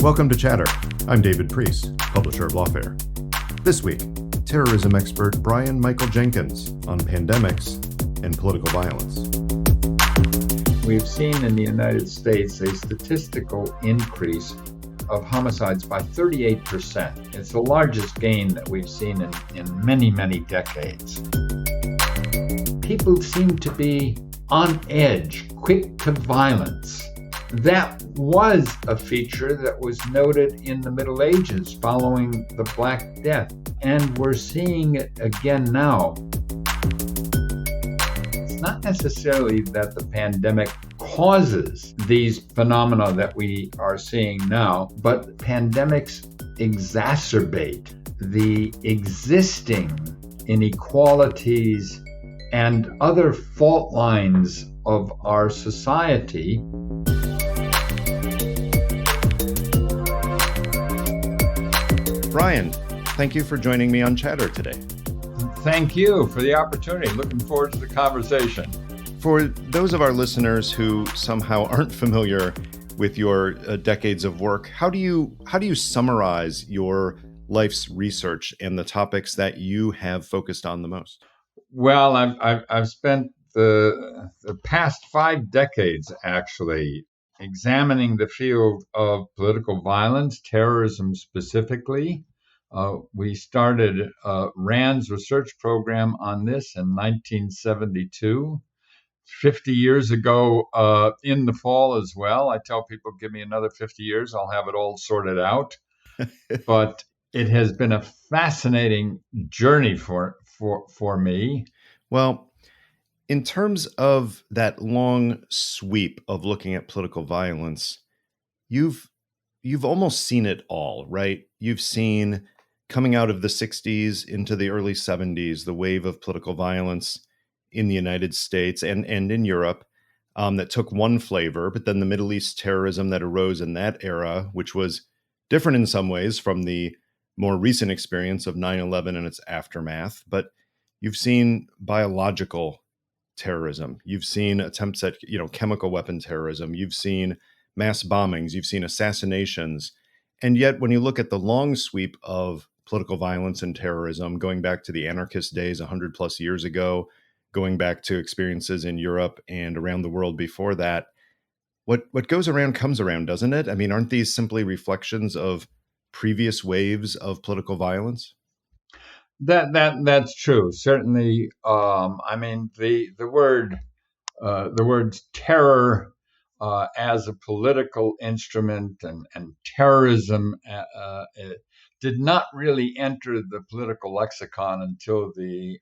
Welcome to Chatter. I'm David Priess, publisher of Lawfare. This week, terrorism expert Brian Michael Jenkins on pandemics and political violence. We've seen in the United States a statistical increase of homicides by 38%. It's the largest gain that we've seen in many, many decades. People seem to be on edge, quick to violence. That was a feature that was noted in the Middle Ages following the Black Death, and we're seeing it again now. It's not necessarily that the pandemic causes these phenomena that we are seeing now, but pandemics exacerbate the existing inequalities and other fault lines of our society. Brian, thank you for joining me on Chatter today. Thank you for the opportunity. Looking forward to the conversation. For those of our listeners who somehow aren't familiar with your decades of work, how do you summarize your life's research and the topics that you have focused on the most? Well, I've spent the past 5 decades actually examining the field of political violence, terrorism specifically. We started Rand's research program on this in 1972. 50 years ago in the fall as well. I tell people, give me another 50 years, I'll have it all sorted out. But it has been a fascinating journey for me. Well, in terms of that long sweep of looking at political violence, you've almost seen it all, right? You've seen coming out of the 60s into the early 70s, the wave of political violence in the United States and in Europe that took one flavor, but then the Middle East terrorism that arose in that era, which was different in some ways from the more recent experience of 9/11 and its aftermath. But you've seen biological terrorism. You've seen attempts at, chemical weapon terrorism. You've seen mass bombings. You've seen assassinations. And yet, when you look at the long sweep of political violence and terrorism, going back to the anarchist days 100 plus years ago, going back to experiences in Europe and around the world before that, what goes around comes around, doesn't it? I mean, aren't these simply reflections of previous waves of political violence? That's true. Certainly, I mean the words terror as a political instrument and terrorism did not really enter the political lexicon until the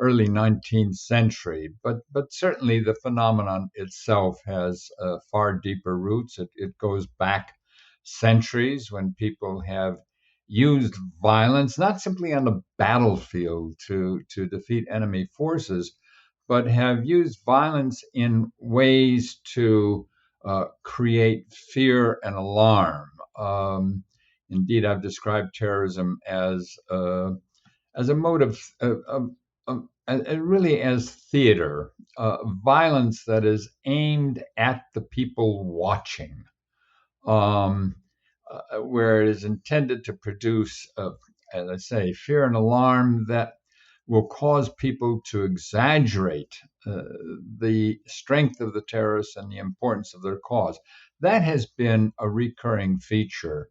early 19th century. But certainly the phenomenon itself has far deeper roots. It goes back centuries when people have used violence, not simply on the battlefield to defeat enemy forces, but have used violence in ways to create fear and alarm. Indeed, I've described terrorism as a mode really as theater, violence that is aimed at the people watching. Where it is intended to produce, as I say, fear and alarm that will cause people to exaggerate the strength of the terrorists and the importance of their cause. That has been a recurring feature.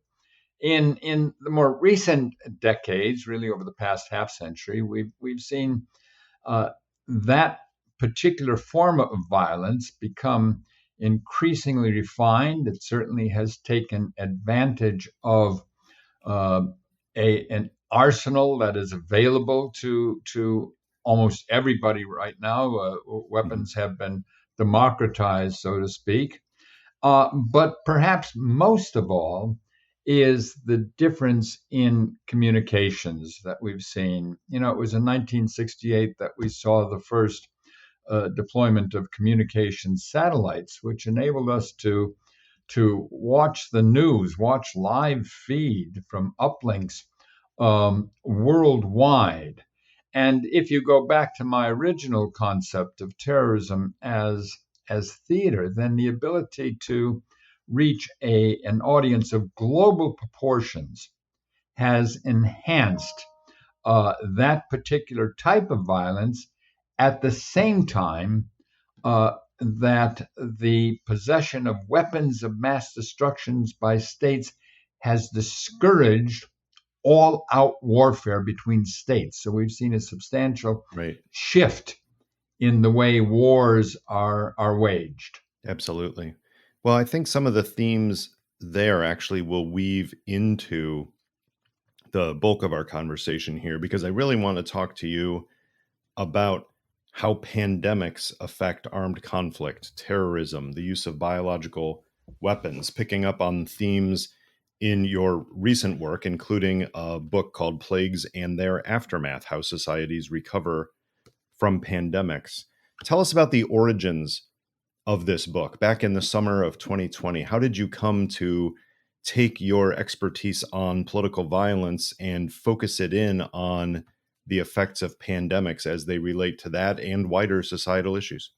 In the more recent decades, really over the past half century, we've seen that particular form of violence become increasingly refined. It certainly has taken advantage of an arsenal that is available to almost everybody right now. Weapons have been democratized, so to speak. But perhaps most of all is the difference in communications that we've seen. It was in 1968 that we saw the first deployment of communication satellites, which enabled us to watch the news, watch live feed from uplinks worldwide. And if you go back to my original concept of terrorism as theater, then the ability to reach an audience of global proportions has enhanced that particular type of violence at the same time that the possession of weapons of mass destructions by states has discouraged all out warfare between states. So we've seen a substantial Right. shift in the way wars are waged. Absolutely. Well, I think some of the themes there actually will weave into the bulk of our conversation here because I really want to talk to you about how pandemics affect armed conflict, terrorism, the use of biological weapons, picking up on themes in your recent work, including a book called Plagues and Their Aftermath: How Societies Recover from Pandemics. Tell us about the origins of this book back in the summer of 2020. How did you come to take your expertise on political violence and focus it in on the effects of pandemics as they relate to that and wider societal issues?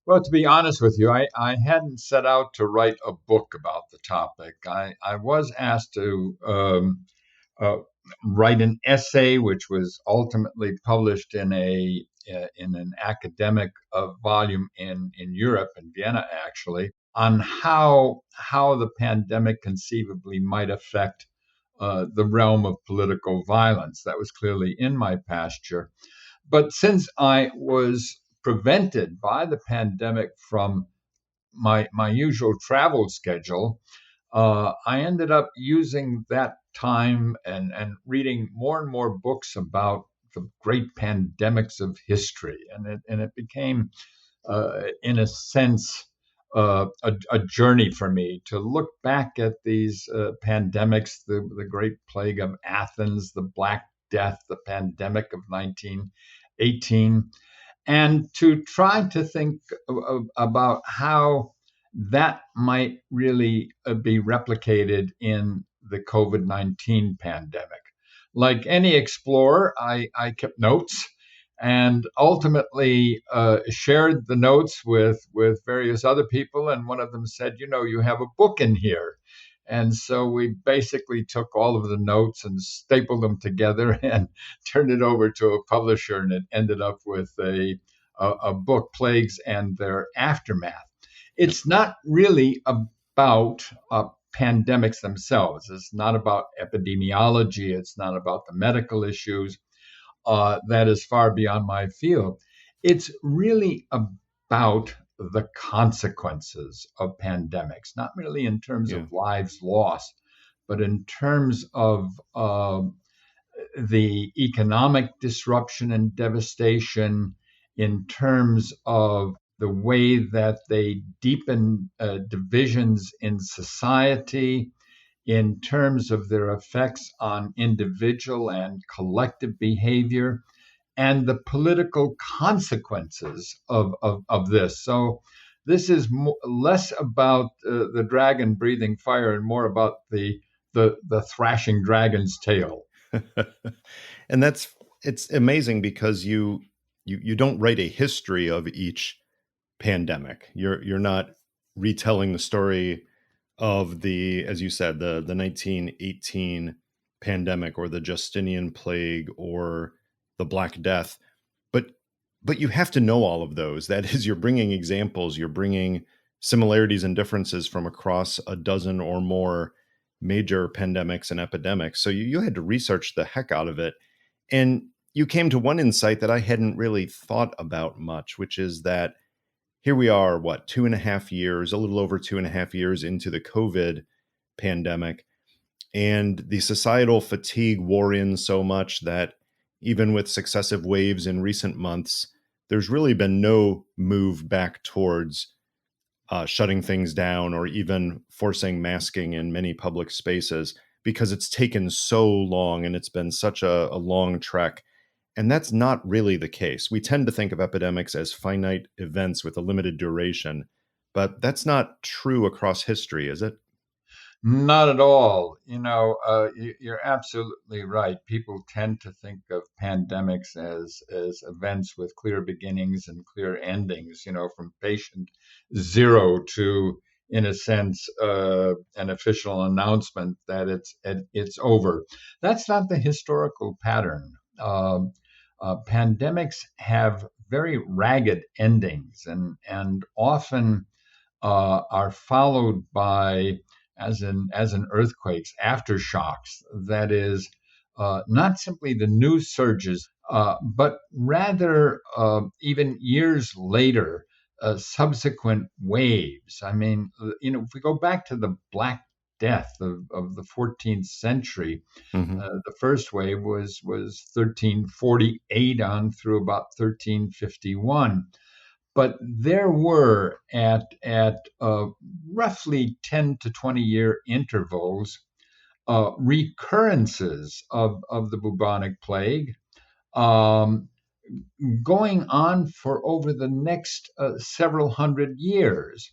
Well, to be honest with you, I hadn't set out to write a book about the topic. I was asked to uh, write an essay, which was ultimately published in an academic volume in Europe, in Vienna, actually, on how the pandemic conceivably might affect the realm of political violence. That was clearly in my pasture. But since I was prevented by the pandemic from my usual travel schedule, I ended up using that time and reading more and more books about the great pandemics of history, and it became, in a sense, a journey for me to look back at these pandemics, the Great Plague of Athens, the Black Death, the pandemic of 1918, and to try to think about how that might really be replicated in the COVID 19 pandemic. Like any explorer, I kept notes and ultimately shared the notes with various other people. And one of them said, "You know, you have a book in here." And so we basically took all of the notes and stapled them together and turned it over to a publisher, and it ended up with a book, Plagues and Their Aftermath. Yep. It's not really about pandemics themselves. It's not about epidemiology. It's not about the medical issues. That is far beyond my field. It's really about the consequences of pandemics, not really in terms Yeah. of lives lost, but in terms of the economic disruption and devastation, in terms of the way that they deepen divisions in society, in terms of their effects on individual and collective behavior, and the political consequences of this. So, this is less about the dragon breathing fire and more about the thrashing dragon's tail. And that's it's amazing because you don't write a history of each pandemic. You're not retelling the story of the, as you said, the 1918 pandemic or the Justinian plague or the Black Death. But but you have to know all of those. That is, you're bringing examples, you're bringing similarities and differences from across a dozen or more major pandemics and epidemics. So you had to research the heck out of it. And you came to one insight that I hadn't really thought about much, which is that here we are, what, 2.5 years, a little over 2.5 years into the COVID pandemic, and the societal fatigue wore in so much that even with successive waves in recent months, there's really been no move back towards shutting things down or even forcing masking in many public spaces because it's taken so long and it's been such a long trek. And that's not really the case. We tend to think of epidemics as finite events with a limited duration, but that's not true across history, is it? Not at all. You're absolutely right. People tend to think of pandemics as events with clear beginnings and clear endings. From patient zero to in a sense, an official announcement that it's over. That's not the historical pattern. Pandemics have very ragged endings, and often are followed by, as in earthquakes, aftershocks. That is, not simply the new surges, but rather even years later, subsequent waves. I mean, if we go back to the Black Death of the 14th century, Hmm. the first wave was 1348 on through about 1351, but there were at roughly 10 to 20-year intervals recurrences of the bubonic plague, um, going on for over the next several hundred years.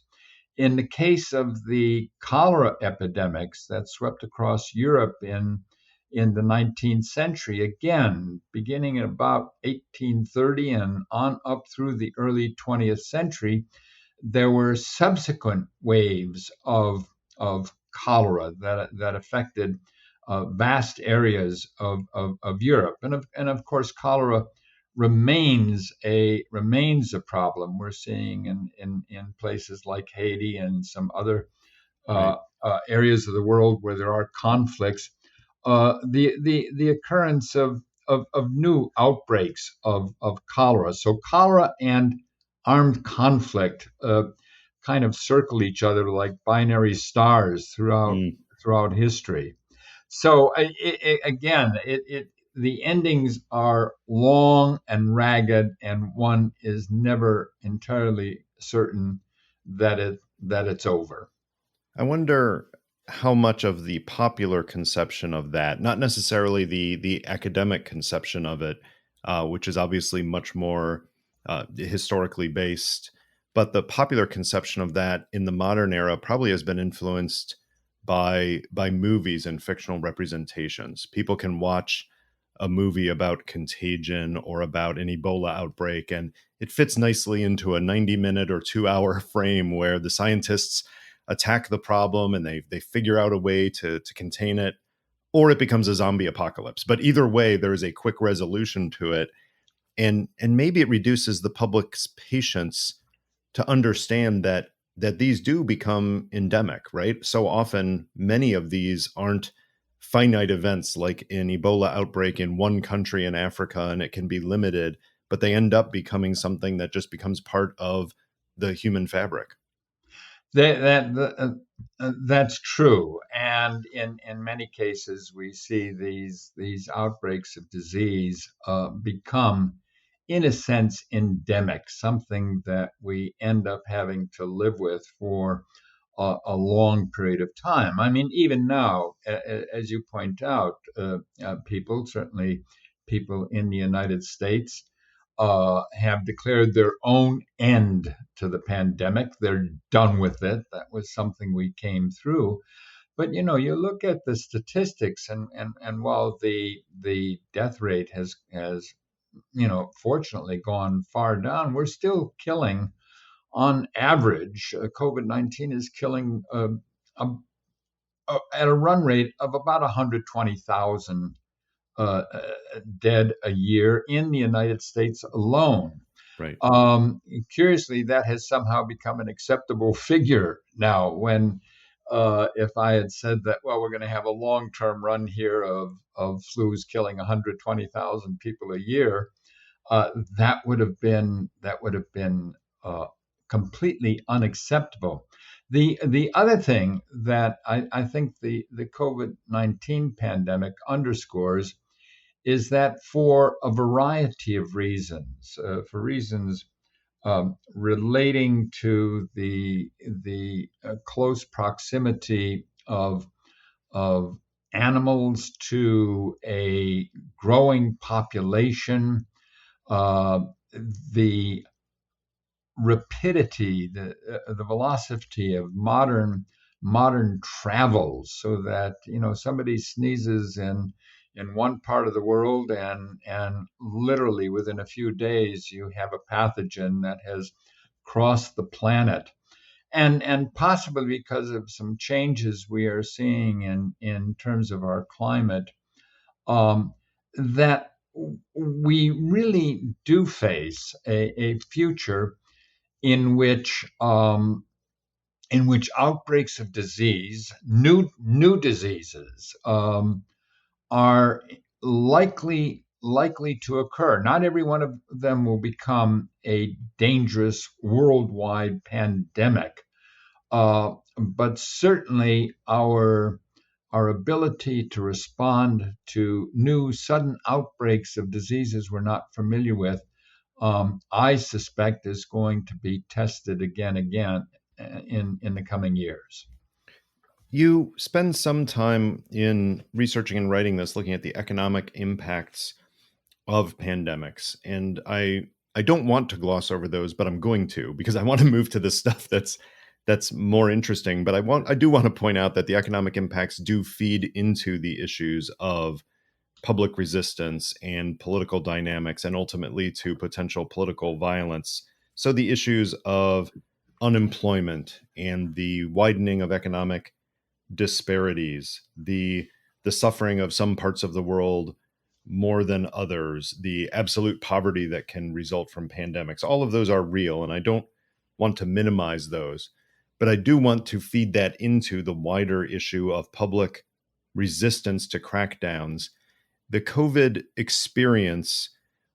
In the case of the cholera epidemics that swept across Europe in the 19th century, again, beginning at about 1830 and on up through the early 20th century, there were subsequent waves of cholera that affected vast areas of Europe. And of course, cholera remains a problem. We're seeing in places like Haiti and some other Right. areas of the world where there are conflicts, the occurrence of new outbreaks of cholera. So cholera and armed conflict kind of circle each other like binary stars Mm. throughout history. So again, the endings are long and ragged, and one is never entirely certain that it's over. I wonder how much of the popular conception of that, not necessarily the academic conception of it, which is obviously much more historically based, but the popular conception of that in the modern era probably has been influenced by movies and fictional representations. People can watch a movie about contagion or about an Ebola outbreak, and it fits nicely into a 90-minute or 2 hour frame where the scientists attack the problem and they figure out a way to contain it, or it becomes a zombie apocalypse. But either way, there is a quick resolution to it, and maybe it reduces the public's patience to understand that these do become endemic, right? So often, many of these aren't finite events like an Ebola outbreak in one country in Africa, and it can be limited, but they end up becoming something that just becomes part of the human fabric. That's true, and in many cases, we see these outbreaks of disease become, in a sense, endemic, something that we end up having to live with for a long period of time. I mean, even now, as you point out, people, certainly people in the United States, have declared their own end to the pandemic. They're done with it. That was something we came through. But you look at the statistics, and while the death rate has fortunately gone far down, we're still killing, on average, COVID-19 is killing at a run rate of about 120,000 dead a year in the United States alone. Right. Um, Curiously, that has somehow become an acceptable figure now. When if I had said that, well, we're going to have a long-term run here of flus killing 120,000 people a year, that would have been uh, completely unacceptable. The other thing that I think the COVID-19 pandemic underscores is that for a variety of reasons, for reasons relating to the close proximity of animals to a growing population, uh, the rapidity, the velocity of modern travels, so that somebody sneezes in one part of the world, and literally within a few days you have a pathogen that has crossed the planet. and possibly because of some changes we are seeing in terms of our climate, um, that we really do face a future in which outbreaks of disease, new diseases, are likely to occur. Not every one of them will become a dangerous worldwide pandemic, but certainly our ability to respond to new sudden outbreaks of diseases we're not familiar with, I suspect is going to be tested again in the coming years. You spend some time in researching and writing this, looking at the economic impacts of pandemics, and I don't want to gloss over those, but I'm going to, because I want to move to the stuff that's more interesting. But I do want to point out that the economic impacts do feed into the issues of public resistance and political dynamics, and ultimately to potential political violence. So the issues of unemployment and the widening of economic disparities, the suffering of some parts of the world more than others, the absolute poverty that can result from pandemics. All of those are real, and I don't want to minimize those. But I do want to feed that into the wider issue of public resistance to crackdowns. The COVID experience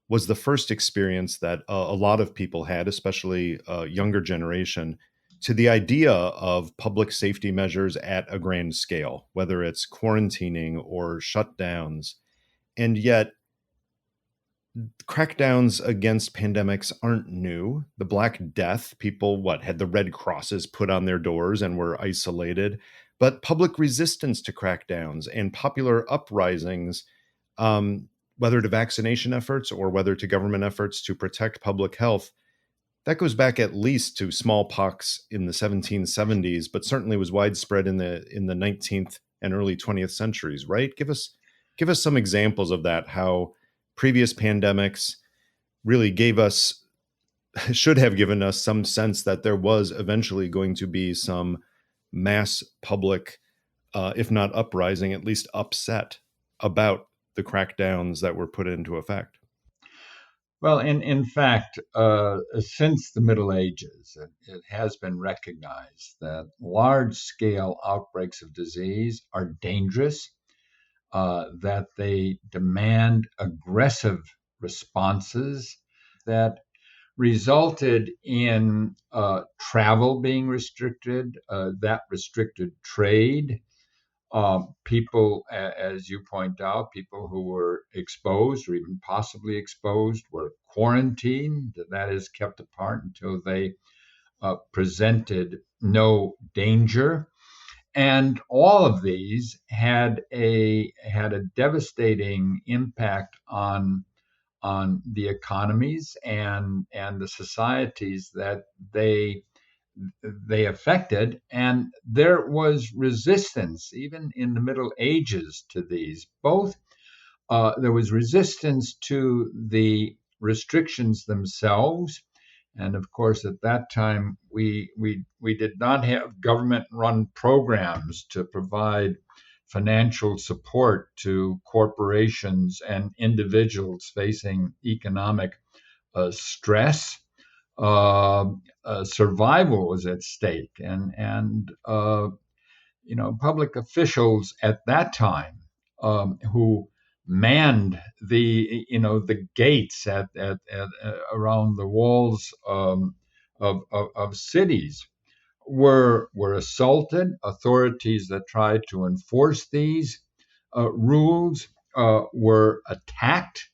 was the first experience that a lot of people had, especially a younger generation, to the idea of public safety measures at a grand scale, whether it's quarantining or shutdowns. And yet, crackdowns against pandemics aren't new. The Black Death, people had the red crosses put on their doors and were isolated. But public resistance to crackdowns and popular uprisings, whether to vaccination efforts or whether to government efforts to protect public health, that goes back at least to smallpox in the 1770s, but certainly was widespread in the 19th and early 20th centuries, right? Give us some examples of that, how previous pandemics really should have given us some sense that there was eventually going to be some mass public, if not uprising, at least upset about the crackdowns that were put into effect. Well, in fact, since the Middle Ages, it has been recognized that large scale outbreaks of disease are dangerous, that they demand aggressive responses that resulted in travel being restricted, that restricted trade. People, as you point out, people who were exposed or even possibly exposed were quarantined. That is, kept apart until they presented no danger. And all of these had a devastating impact on the economies and the societies that they affected, and there was resistance even in the Middle Ages to these. Both there was resistance to the restrictions themselves, and of course at that time we did not have government-run programs to provide financial support to corporations and individuals facing economic stress. Survival was at stake, and public officials at that time, who manned the gates at around the walls, of cities, were assaulted. Authorities that tried to enforce these rules were attacked.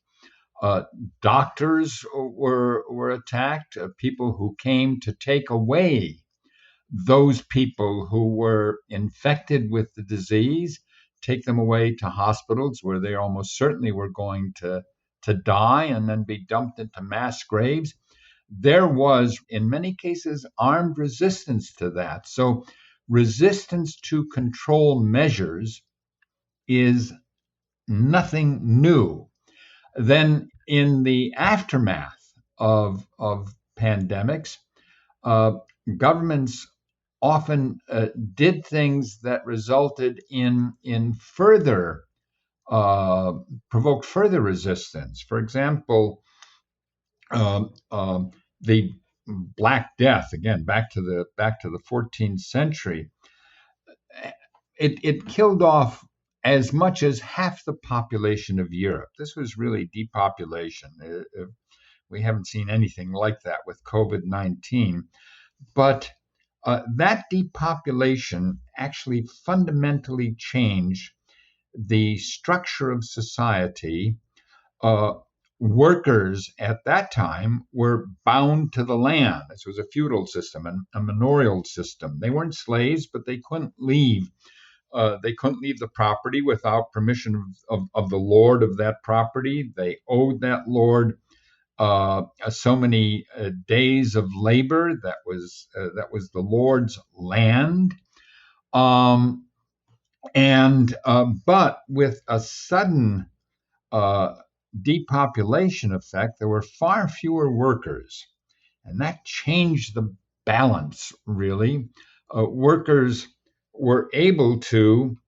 Doctors were attacked. People who came to take away those people who were infected with the disease, take them away to hospitals where they almost certainly were going to die and then be dumped into mass graves. There was, in many cases, armed resistance to that. So, resistance to control measures is nothing new. Then, in the aftermath of pandemics, uh, governments often did things that resulted in further uh, provoked further resistance. For example, um, um, the Black Death, again back to the 14th century, it killed off as much as half the population of Europe. This was really depopulation. We haven't seen anything like that with COVID-19. But that depopulation actually fundamentally changed the structure of society. uh, Workers at that time were bound to the land. This was a feudal system and a manorial system. They weren't slaves, but they couldn't leave. They couldn't leave the property without permission of the lord of that property. They owed that lord so many days of labor. That was the lord's land. Um, and But with a sudden uh, depopulation effect, there were far fewer workers, and that changed the balance, really. Workers were able to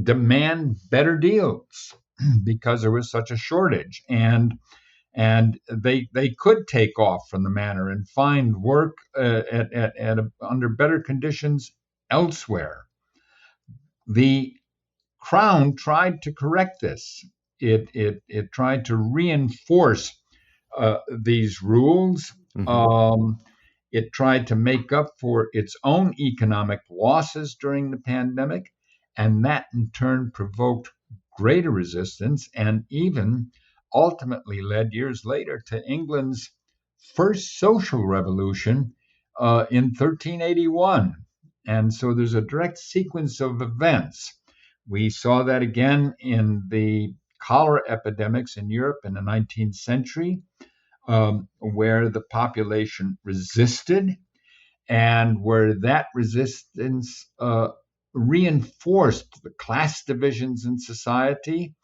demand better deals because there was such a shortage, and they could take off from the manor and find work under better conditions elsewhere. The Crown tried to correct this. It tried to reinforce these rules. Hmm. Um, it tried to make up for its own economic losses during the pandemic, and that in turn provoked greater resistance and even ultimately led years later to England's first social revolution in 1381. And so there's a direct sequence of events. We saw that again in the cholera epidemics in Europe in the 19th century, where the population resisted and where that resistance reinforced the class divisions in society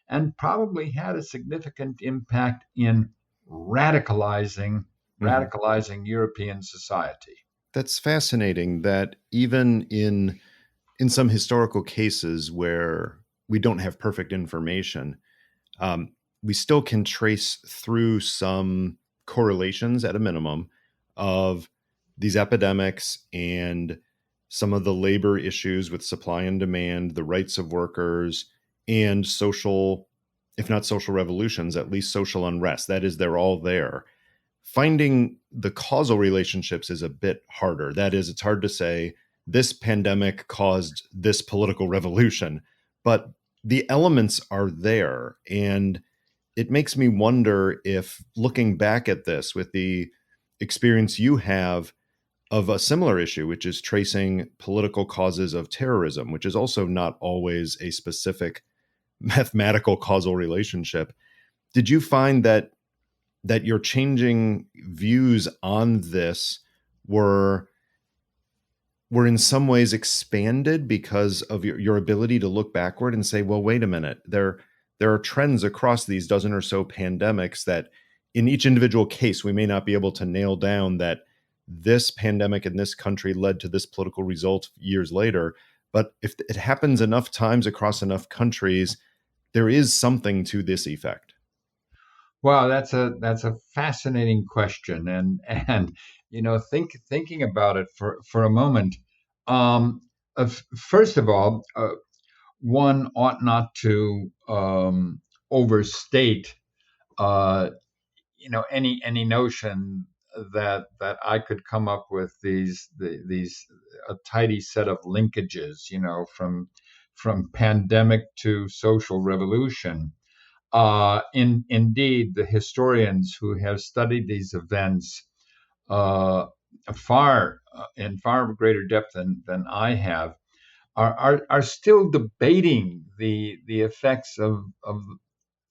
and probably had a significant impact in radicalizing Hmm. radicalizing European society. That's fascinating that even in some historical cases where we don't have perfect information, um, we still can trace through some correlations at a minimum of these epidemics and some of the labor issues with supply and demand, the rights of workers, and social, if not social revolutions, at least social unrest. That is, they're all there. Finding the causal relationships is a bit harder. That is, it's hard to say this pandemic caused this political revolution, but the elements are there. And it makes me wonder if, looking back at this with the experience you have of a similar issue, which is tracing political causes of terrorism, which is also not always a specific mathematical causal relationship, did you find that your changing views on this were were in some ways expanded because of your ability to look backward and say, well, wait a minute, there are trends across these dozen or so pandemics that in each individual case we may not be able to nail down that this pandemic in this country led to this political result years later, but if it happens enough times across enough countries, there is something to this effect. Wow, that's a fascinating question, and thinking about it for a moment. Um, First of all, one ought not to overstate uh, any notion that I could come up with these a tidy set of linkages, from pandemic to social revolution. Indeed, the historians who have studied these events uh, in far greater depth than I have are still debating the effects of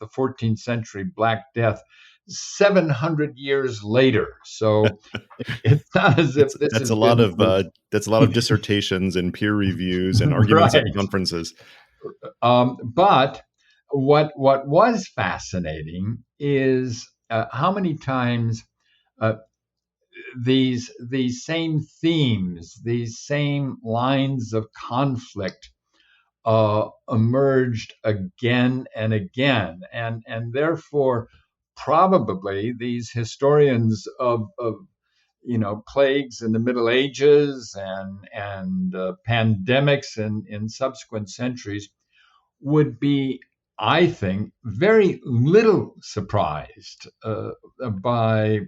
the 14th century Black Death 700 years later. So it's not as if It's this has been that's a lot of dissertations and peer reviews and arguments at right. conferences. But what was fascinating is how many times uh, these same themes, these same lines of conflict emerged again and again, and therefore probably these historians of plagues in the Middle Ages and pandemics in subsequent centuries would be, I think, very little surprised by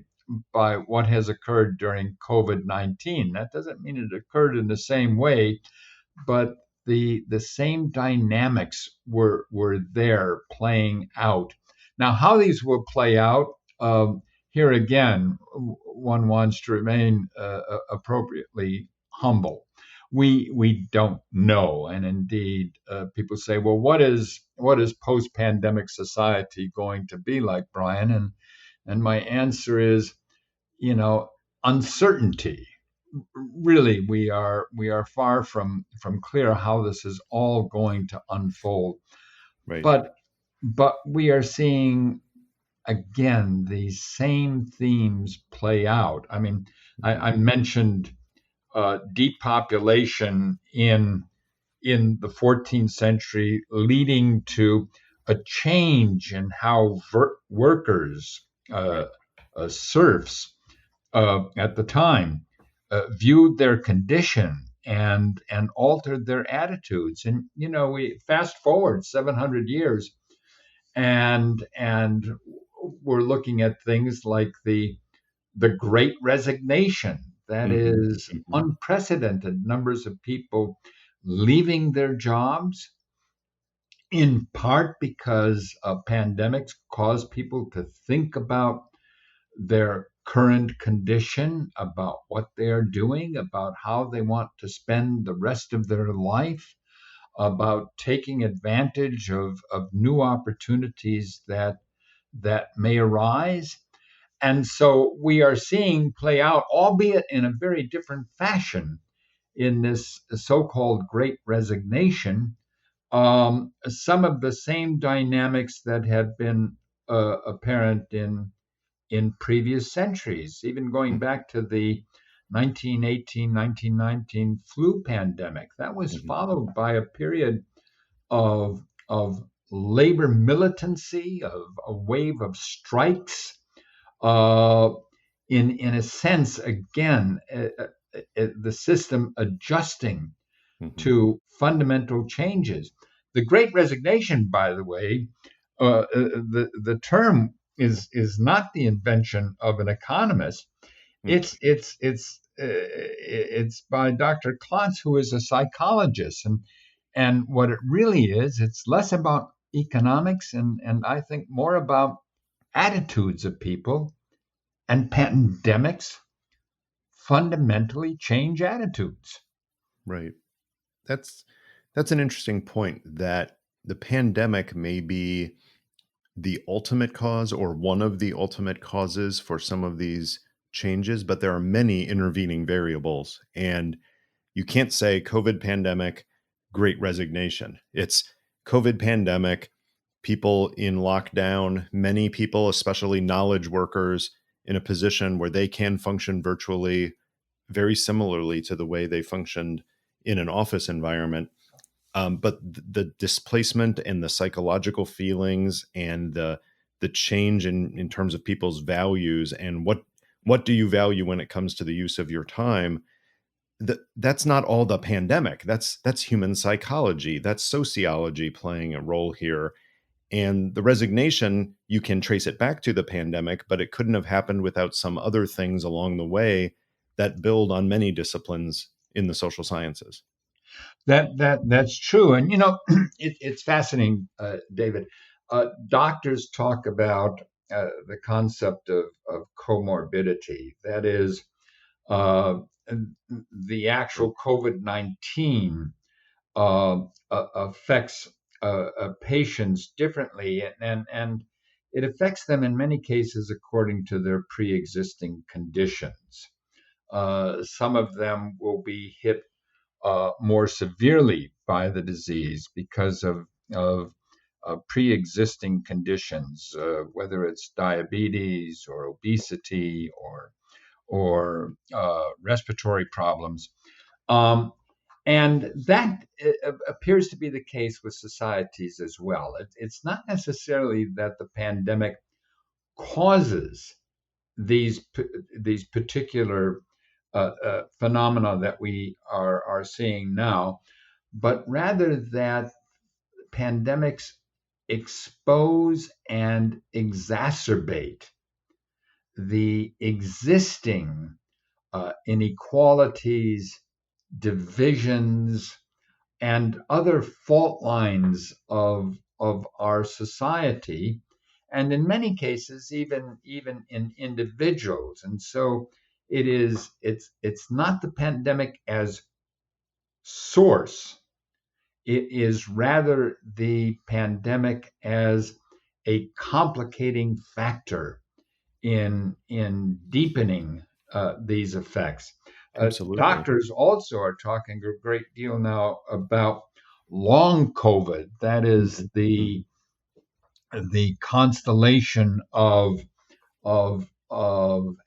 what has occurred during COVID-19. That doesn't mean it occurred in the same way, but the same dynamics were there playing out. Now, how these will play out, here again, one wants to remain appropriately humble. We don't know, and indeed, people say, "Well, what is post-pandemic society going to be like, Brian?" And my answer is, uncertainty. Really, we are far from clear how this is all going to unfold, Right. but we are seeing again these same themes play out. I mean, Mhm. I mentioned depopulation in the 14th century, leading to a change in how workers, uh, Right. serfs, at the time, viewed their condition and altered their attitudes. And we fast forward 700 years, and we're looking at things like the Great Resignation. That Mhm. is Mhm. unprecedented numbers of people leaving their jobs, in part because pandemics cause people to think about their current condition, about what they are doing, about how they want to spend the rest of their life, about taking advantage of new opportunities that may arise. And so we are seeing play out, albeit in a very different fashion, in this so-called Great Resignation, some of the same dynamics that had been apparent in previous centuries, even going Mhm. back to the 1918, 1919 flu pandemic. That was Mhm. followed by a period of, of labor militancy, of a wave of strikes, uh, in a sense, again, the system adjusting Mhm. to fundamental changes. The Great Resignation, by the way, the term is not the invention of an economist. Mhm. It's by Dr. Klotz, who is a psychologist, and what it really is, it's less about economics and I think more about attitudes of people, and pandemics fundamentally change attitudes. Right. That's that's an interesting point that the pandemic may be the ultimate cause or one of the ultimate causes for some of these changes, but there are many intervening variables. And you can't say COVID pandemic, great resignation. It's COVID pandemic, people in lockdown, many people, especially knowledge workers, in a position where they can function virtually very similarly to the way they functioned in an office environment. But the displacement and the psychological feelings and the change in terms of people's values and what do you value when it comes to the use of your time, that's not all the pandemic. That's human psychology. That's sociology playing a role here. And the resignation, you can trace it back to the pandemic, but it couldn't have happened without some other things along the way that build on many disciplines in the social sciences. That's true, and it's fascinating, David. Doctors talk about the concept of comorbidity. That is, uh, the actual COVID-19 affects patients differently, and it affects them in many cases according to their pre-existing conditions. Some of them will be hit more severely by the disease because of pre-existing conditions, whether it's diabetes or obesity or respiratory problems. Um, and that appears to be the case with societies as well. It's not necessarily that the pandemic causes these these particular phenomena that we are seeing now, but rather that pandemics expose and exacerbate the existing inequalities, divisions, and other fault lines of our society, and in many cases even in individuals. And so it's not the pandemic as source, it is rather the pandemic as a complicating factor in deepening these effects. Absolutely. Doctors also are talking a great deal now about long COVID. That is Mhm, the constellation of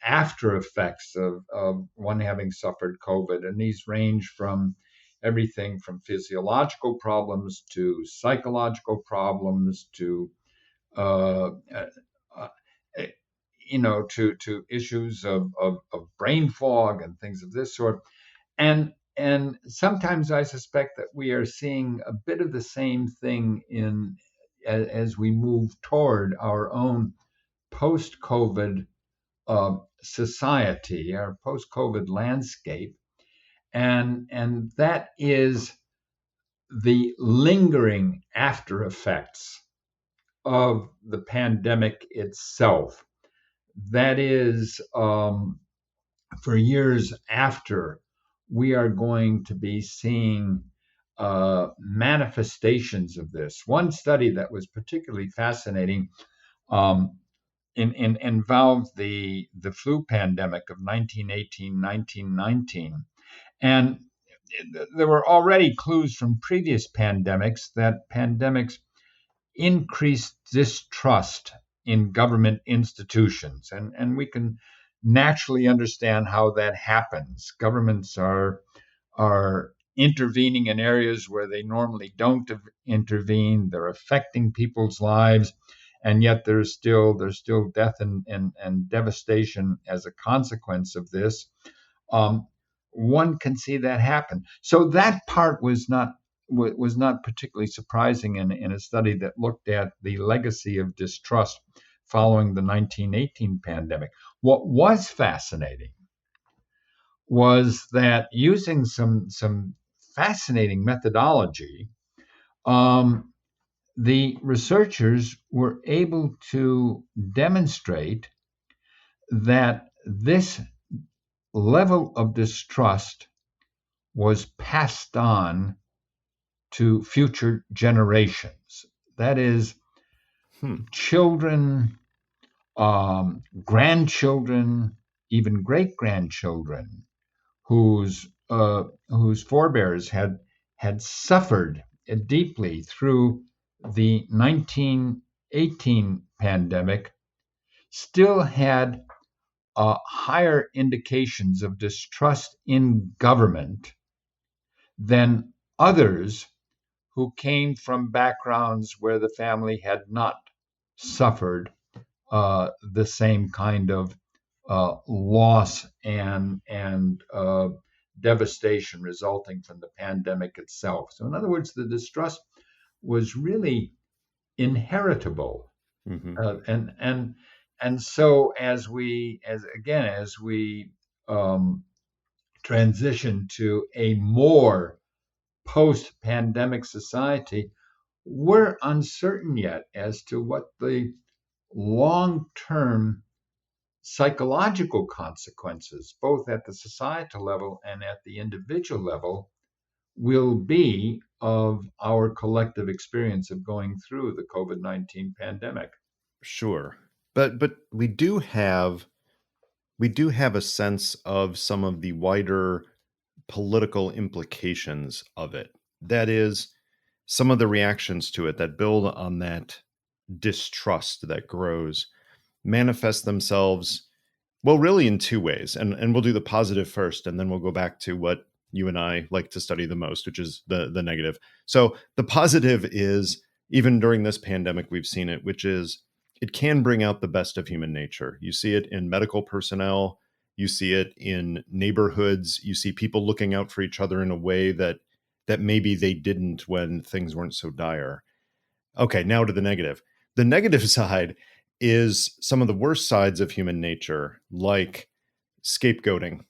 after effects of one having suffered COVID, and these range from everything from physiological problems to psychological problems to uh, uh, uh, to issues of brain fog and things of this sort. And sometimes I suspect that we are seeing a bit of the same thing as we move toward our own post-COVID society, our post-COVID landscape, and that is the lingering after effects of the pandemic itself. That is, for years after, we are going to be seeing manifestations of this. One study that was particularly fascinating um, involved the flu pandemic of 1918, 1919. And there were already clues from previous pandemics that pandemics increased distrust in government institutions. And we can naturally understand how that happens. Governments are intervening in areas where they normally don't intervene. They're affecting people's lives, and yet there's still death and devastation as a consequence of this. Um, One can see that happen. So that part was not particularly surprising in a study that looked at the legacy of distrust following the 1918 pandemic. What was fascinating was that using some fascinating methodology, um, the researchers were able to demonstrate that this level of distrust was passed on to future generations. That is, hmm, children, grandchildren, even great grandchildren whose forebears had suffered deeply through the 1918 pandemic still had higher indications of distrust in government than others who came from backgrounds where the family had not suffered the same kind of loss and devastation resulting from the pandemic itself. So, in other words, the distrust was really inheritable, mhm. and so as we um, transition to a more post-pandemic society, we're uncertain yet as to what the long-term psychological consequences, both at the societal level and at the individual level, will be of our collective experience of going through the COVID-19 pandemic. Sure. But we do have a sense of some of the wider political implications of it. That is, some of the reactions to it that build on that distrust that grows manifest themselves Well, really in two ways. And we'll do the positive first, and then we'll go back to what you and I like to study the most, which is the negative. So the positive is, even during this pandemic, we've seen it, which is it can bring out the best of human nature. You see it in medical personnel, you see it in neighborhoods, you see people looking out for each other in a way that maybe they didn't when things weren't so dire. Okay, now to the negative. The negative side is some of the worst sides of human nature, like scapegoating,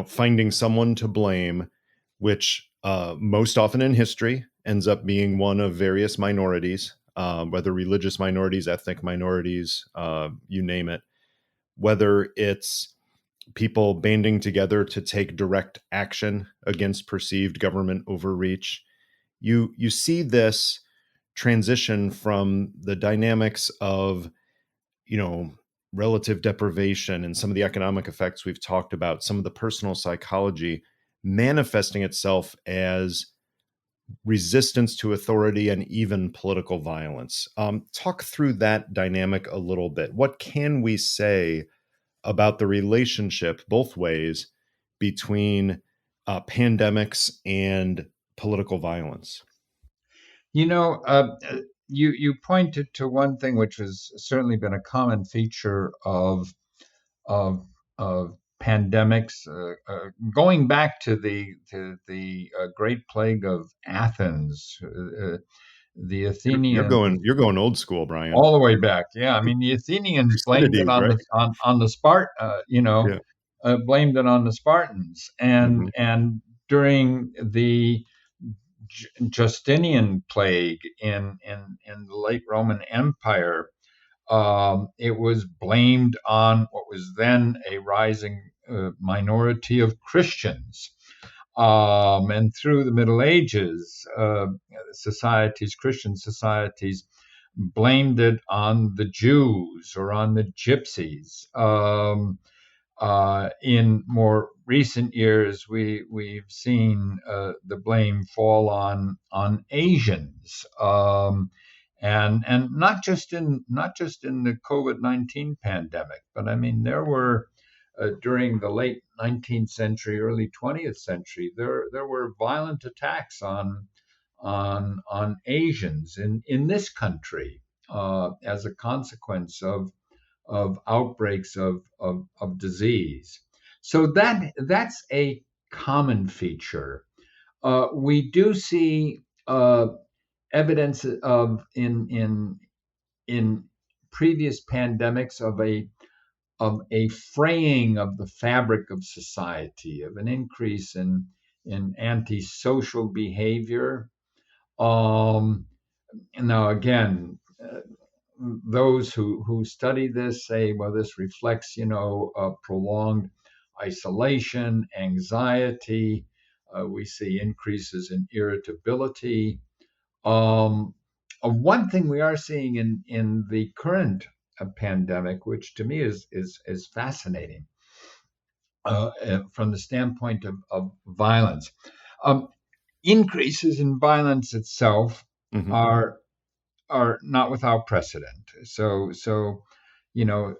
finding someone to blame, which most often in history ends up being one of various minorities, whether religious minorities, ethnic minorities, you name it, whether it's people banding together to take direct action against perceived government overreach. You see this transition from the dynamics of, you know, relative deprivation and some of the economic effects we've talked about, some of the personal psychology manifesting itself as resistance to authority and even political violence. Talk through that dynamic a little bit. What can we say about the relationship, both ways, between pandemics and political violence? You know, you pointed to one thing which has certainly been a common feature of of pandemics, going back to the Great Plague of Athens, the Athenians, You're going old school, Brian. all the way back. Yeah, I mean the Athenians blamed it Thucydides, on right? the Yeah. blamed it on the Spartans, and Hmm. during the Justinian plague in the late Roman Empire, it was blamed on what was then a rising minority of Christians. And through the Middle Ages, Christian societies, blamed it on the Jews or on the Gypsies. In more recent years, we've seen the blame fall on Asians, and not just in the COVID-19 pandemic, but I mean there were during the late 19th century, early 20th century, there were violent attacks on Asians in this country as a consequence of outbreaks of disease. So that's a common feature. We do see evidence of in previous pandemics of a fraying of the fabric of society, of an increase in antisocial behavior. Um, Now, again, those who study this say, well, this reflects, prolonged isolation, anxiety. We see increases in irritability. Um, One thing we are seeing in the current pandemic, which to me is fascinating from the standpoint of violence, um, increases in violence itself Hmm. are are not without precedent. So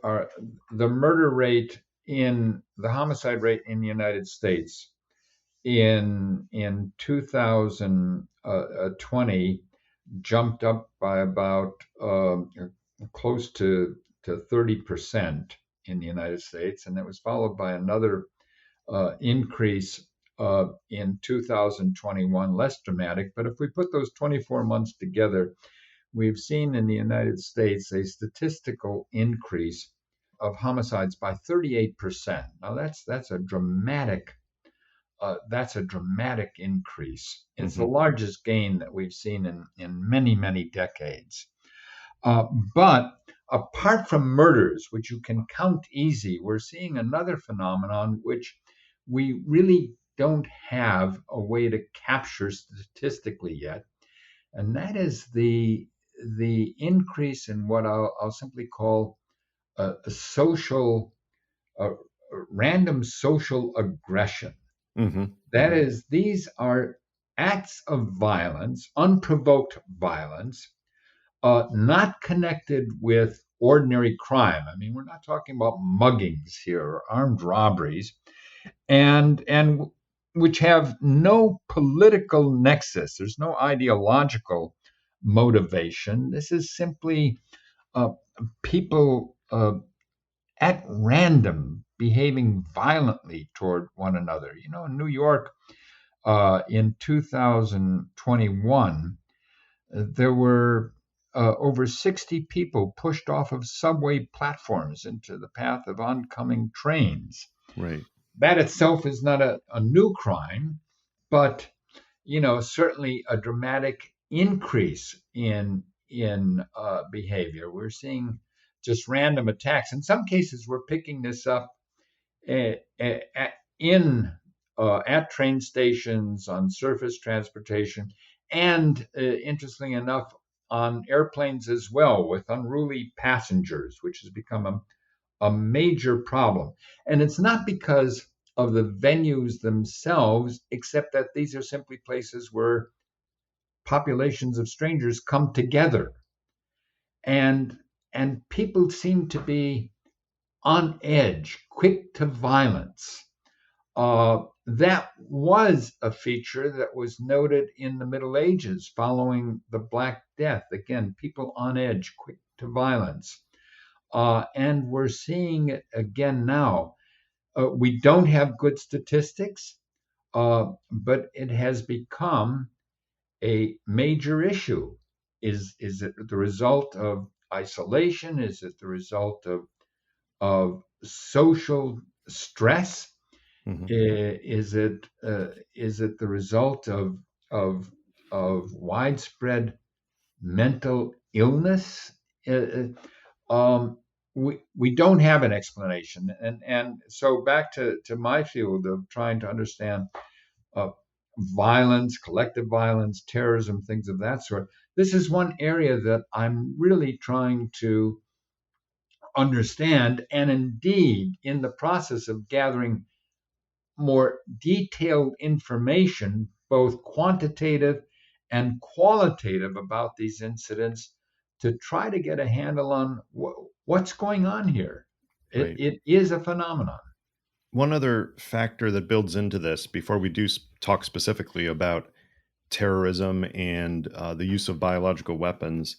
our the murder rate in the homicide rate in the United States in 2020 jumped up by about close to 30% in the United States, and it was followed by another increase in 2021, less dramatic. But if we put those 24 months together, we've seen in the United States a statistical increase of homicides by 38%. Now that's a dramatic increase. It's the Hmm. largest gain that we've seen in many, many decades. But apart from murders, which you can count easy, we're seeing another phenomenon which we really don't have a way to capture statistically yet, and that is the increase in what I'll simply call a social, a random social aggression. Hmm. That is, these are acts of violence, unprovoked violence, not connected with ordinary crime. I mean, we're not talking about muggings here or armed robberies, and which have no political nexus. There's no ideological motivation. This is simply uh, people at random behaving violently toward one another. You know, in New York in 2021, there were over 60 people pushed off of subway platforms into the path of oncoming trains. Right. That itself is not a new crime, but certainly a dramatic increase in behavior. We're seeing just random attacks. In some cases, we're picking this up uh, uh, in at train stations, on surface transportation, and interestingly enough, on airplanes as well, with unruly passengers, which has become a major problem. And it's not because of the venues themselves, except that these are simply places where populations of strangers come together. And and people seem to be on edge, quick to violence. That was a feature that was noted in the Middle Ages following the Black Death. Again, people on edge, quick to violence. And we're seeing it again now. We don't have good statistics, but it has become a major issue. Is it the result of isolation? Is it the result of social stress? Hmm. Is it the result of widespread mental illness? Uh, we don't have an explanation, and so back to my field of trying to understand uh, violence, collective violence, terrorism, things of that sort. This is one area that I'm really trying to understand, and indeed, in the process of gathering more detailed information, both quantitative and qualitative, about these incidents to try to get a handle on what's going on here. It, Right. it is a phenomenon. One other factor that builds into this before we do talk specifically about terrorism and the use of biological weapons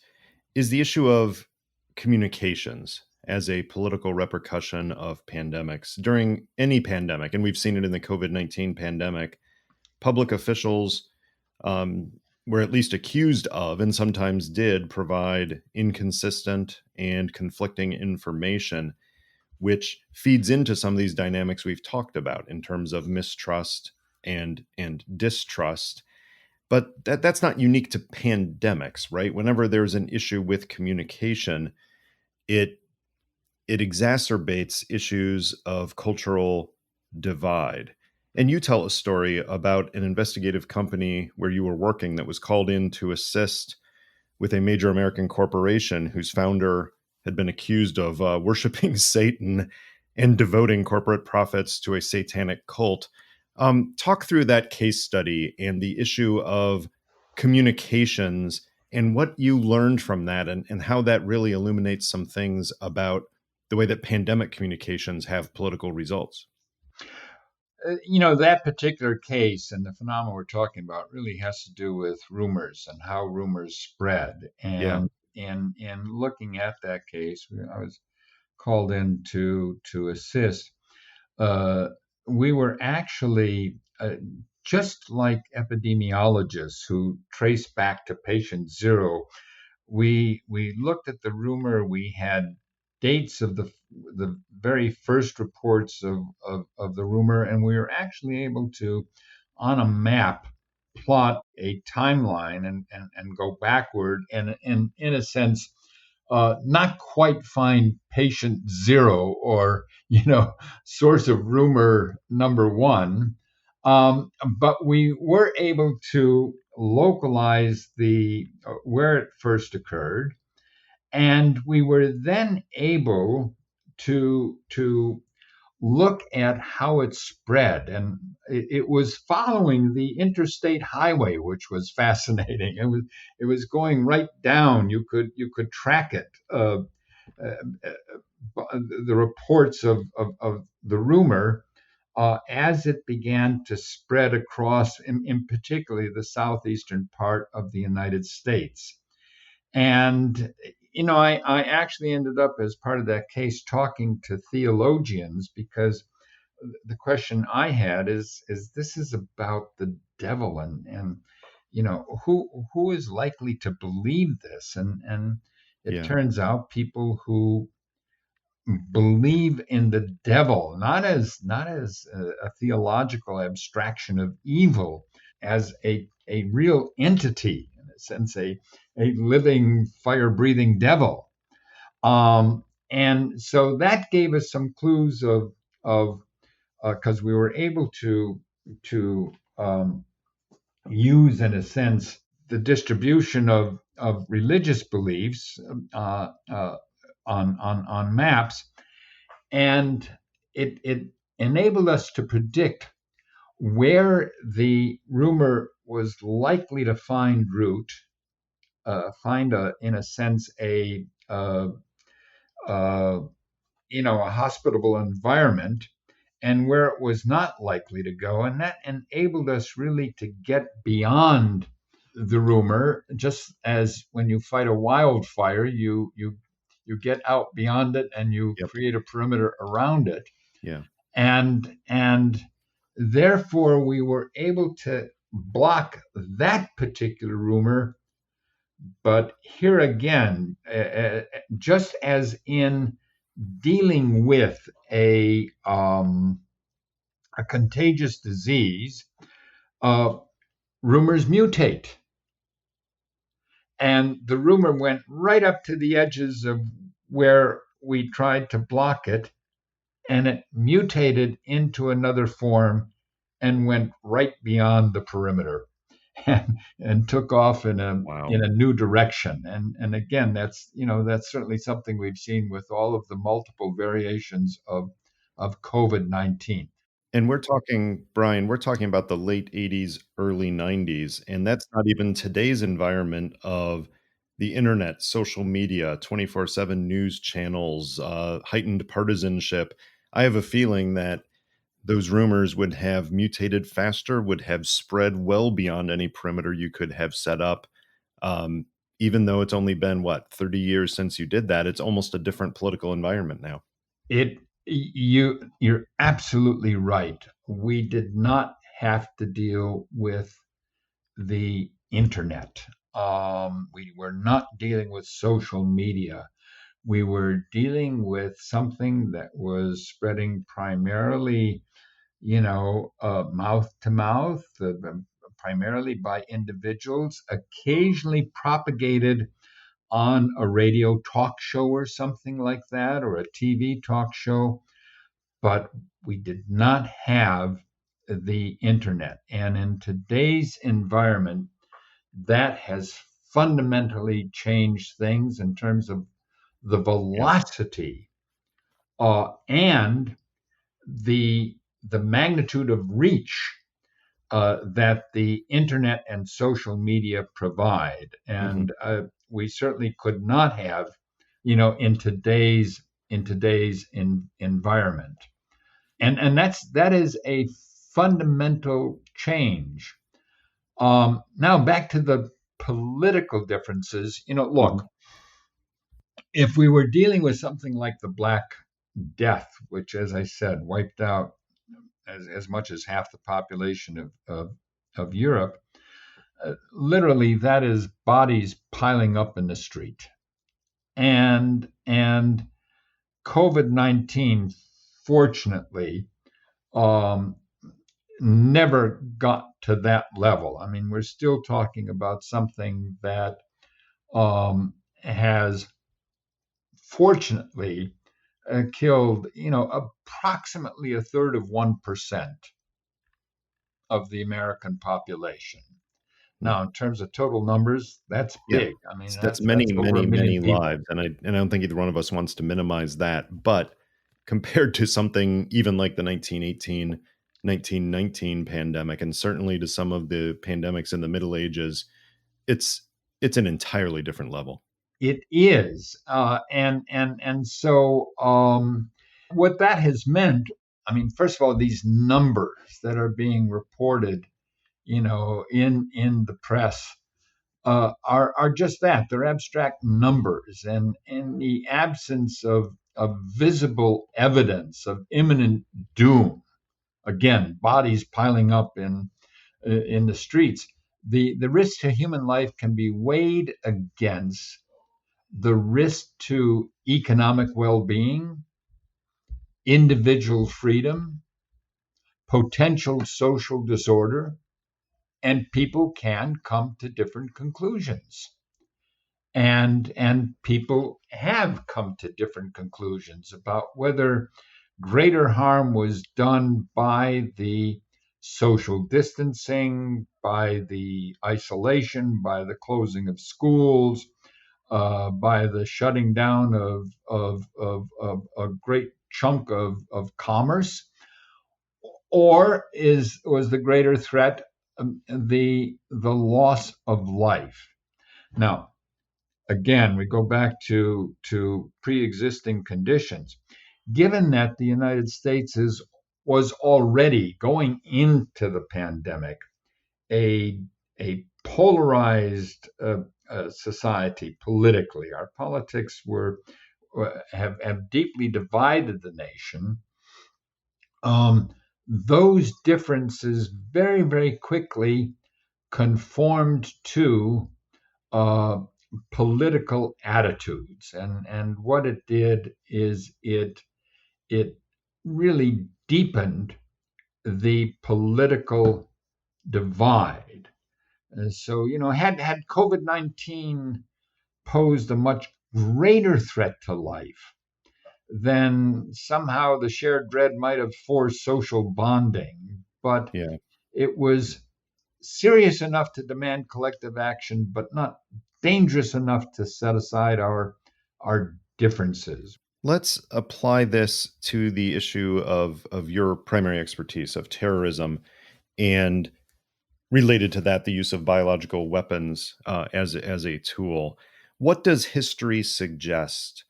is the issue of communications as a political repercussion of pandemics. During any pandemic, and we've seen it in the COVID-19 pandemic, public officials um, were at least accused of, and sometimes did, provide inconsistent and conflicting information, which feeds into some of these dynamics we've talked about in terms of mistrust and distrust. But that's not unique to pandemics, right? Whenever there's an issue with communication, it it exacerbates issues of cultural divide. And you tell a story about an investigative company where you were working that was called in to assist with a major American corporation whose founder had been accused of worshiping Satan and devoting corporate profits to a satanic cult. Talk through that case study and the issue of communications and what you learned from that, and how that really illuminates some things about the way that pandemic communications have political results. That particular case and the phenomenon we're talking about really has to do with rumors and how rumors spread. Yeah. And looking at that case, I was called in to assist. Uh, we were actually just like epidemiologists who trace back to patient zero. We looked at the rumor. We had dates of the very first reports of the rumor, and we were actually able to, on a map, plot a timeline and go backward, and in a sense, not quite find patient zero, or source of rumor number one, but we were able to localize the where it first occurred, and we were then able to look at how it spread, and it was following the interstate highway, which was fascinating. It was going right down. You could track it. uh, the reports of the rumor as it began to spread across, in particularly the southeastern part of the United States. And, I actually ended up, as part of that case, talking to theologians, because the question I had is this is about the devil, and who is likely to believe this? And it Yeah. turns out people who believe in the devil, not as a theological abstraction of evil, as a real entity, in a sense, a living, fire breathing devil. And so that gave us some clues of because we were able to use, in a sense, the distribution of religious beliefs on maps, and it enabled us to predict where the rumor was likely to find root, find in a sense, uh, a hospitable environment, and where it was not likely to go. And that enabled us really to get beyond the rumor, just as when you fight a wildfire, you get out beyond it and you Yep. create a perimeter around it. Yeah. And therefore we were able to block that particular rumor. But here again, just as in dealing with a contagious disease, uh, rumors mutate. And the rumor went right up to the edges of where we tried to block it, and it mutated into another form and went right beyond the perimeter, and took off in a Wow. in a new direction. And again, that's certainly something we've seen with all of the multiple variations of COVID-19. And we're talking, Brian, we're talking about the late 80s, early 90s, and that's not even today's environment of the internet, social media, 24/7 news channels, heightened partisanship. I have a feeling that those rumors would have mutated faster, would have spread well beyond any perimeter you could have set up. Um, Even though it's only been, what, 30 years since you did that, it's almost a different political environment now. It you're absolutely right. We did not have to deal with the internet. We were not dealing with social media. We were dealing with something that was spreading primarily, mouth to mouth, primarily by individuals, occasionally propagated on a radio talk show or something like that, or a TV talk show. But we did not have the internet. And in today's environment, that has fundamentally changed things in terms of the Yeah. velocity and the magnitude of reach that the internet and social media provide. Mhm. And we certainly could not have, in today's environment. And that is a fundamental change. Now back to the political differences. Look, Mhm. if we were dealing with something like the Black Death, which, as I said, wiped out as much as half the population of Europe, literally that is bodies piling up in the street. And COVID-19, fortunately, um, never got to that level. I mean, we're still talking about something that has fortunately killed, approximately a third of 1% of the American population. Mm. Now, in terms of total numbers, that's Yeah. big. I mean, That's that's many, over a many, million many people. lives, and I don't think either one of us wants to minimize that, but compared to something even like the 1918, 1919 pandemic, and certainly to some of the pandemics in the Middle Ages, it's it's an entirely different level. it is, and so what that has meant. I mean, first of all, these numbers that are being reported, in the press, are just that. They're abstract numbers, and in the absence of visible evidence of imminent doom, again, bodies piling up in the streets, the risk to human life can be weighed against the risk to economic well-being, individual freedom, potential social disorder, and people can come to different conclusions. And people have come to different conclusions about whether greater harm was done by the social distancing, by the isolation, by the closing of schools, by the shutting down of a great chunk of commerce, or was the greater threat the loss of life. Now, again, we go back to pre-existing conditions. Given that the United States was already going into the pandemic a polarized society politically, our politics have deeply divided the nation. Those differences very, very quickly conformed to uh, political attitudes, and what it did is it really deepened the political divide. And so, had COVID-19 posed a much greater threat to life, then somehow the shared dread might have forced social bonding. But Yeah. it was serious enough to demand collective action, but not dangerous enough to set aside our differences. Let's apply this to the issue of your primary expertise of terrorism, and related to that, the use of biological weapons as a tool. What does history suggest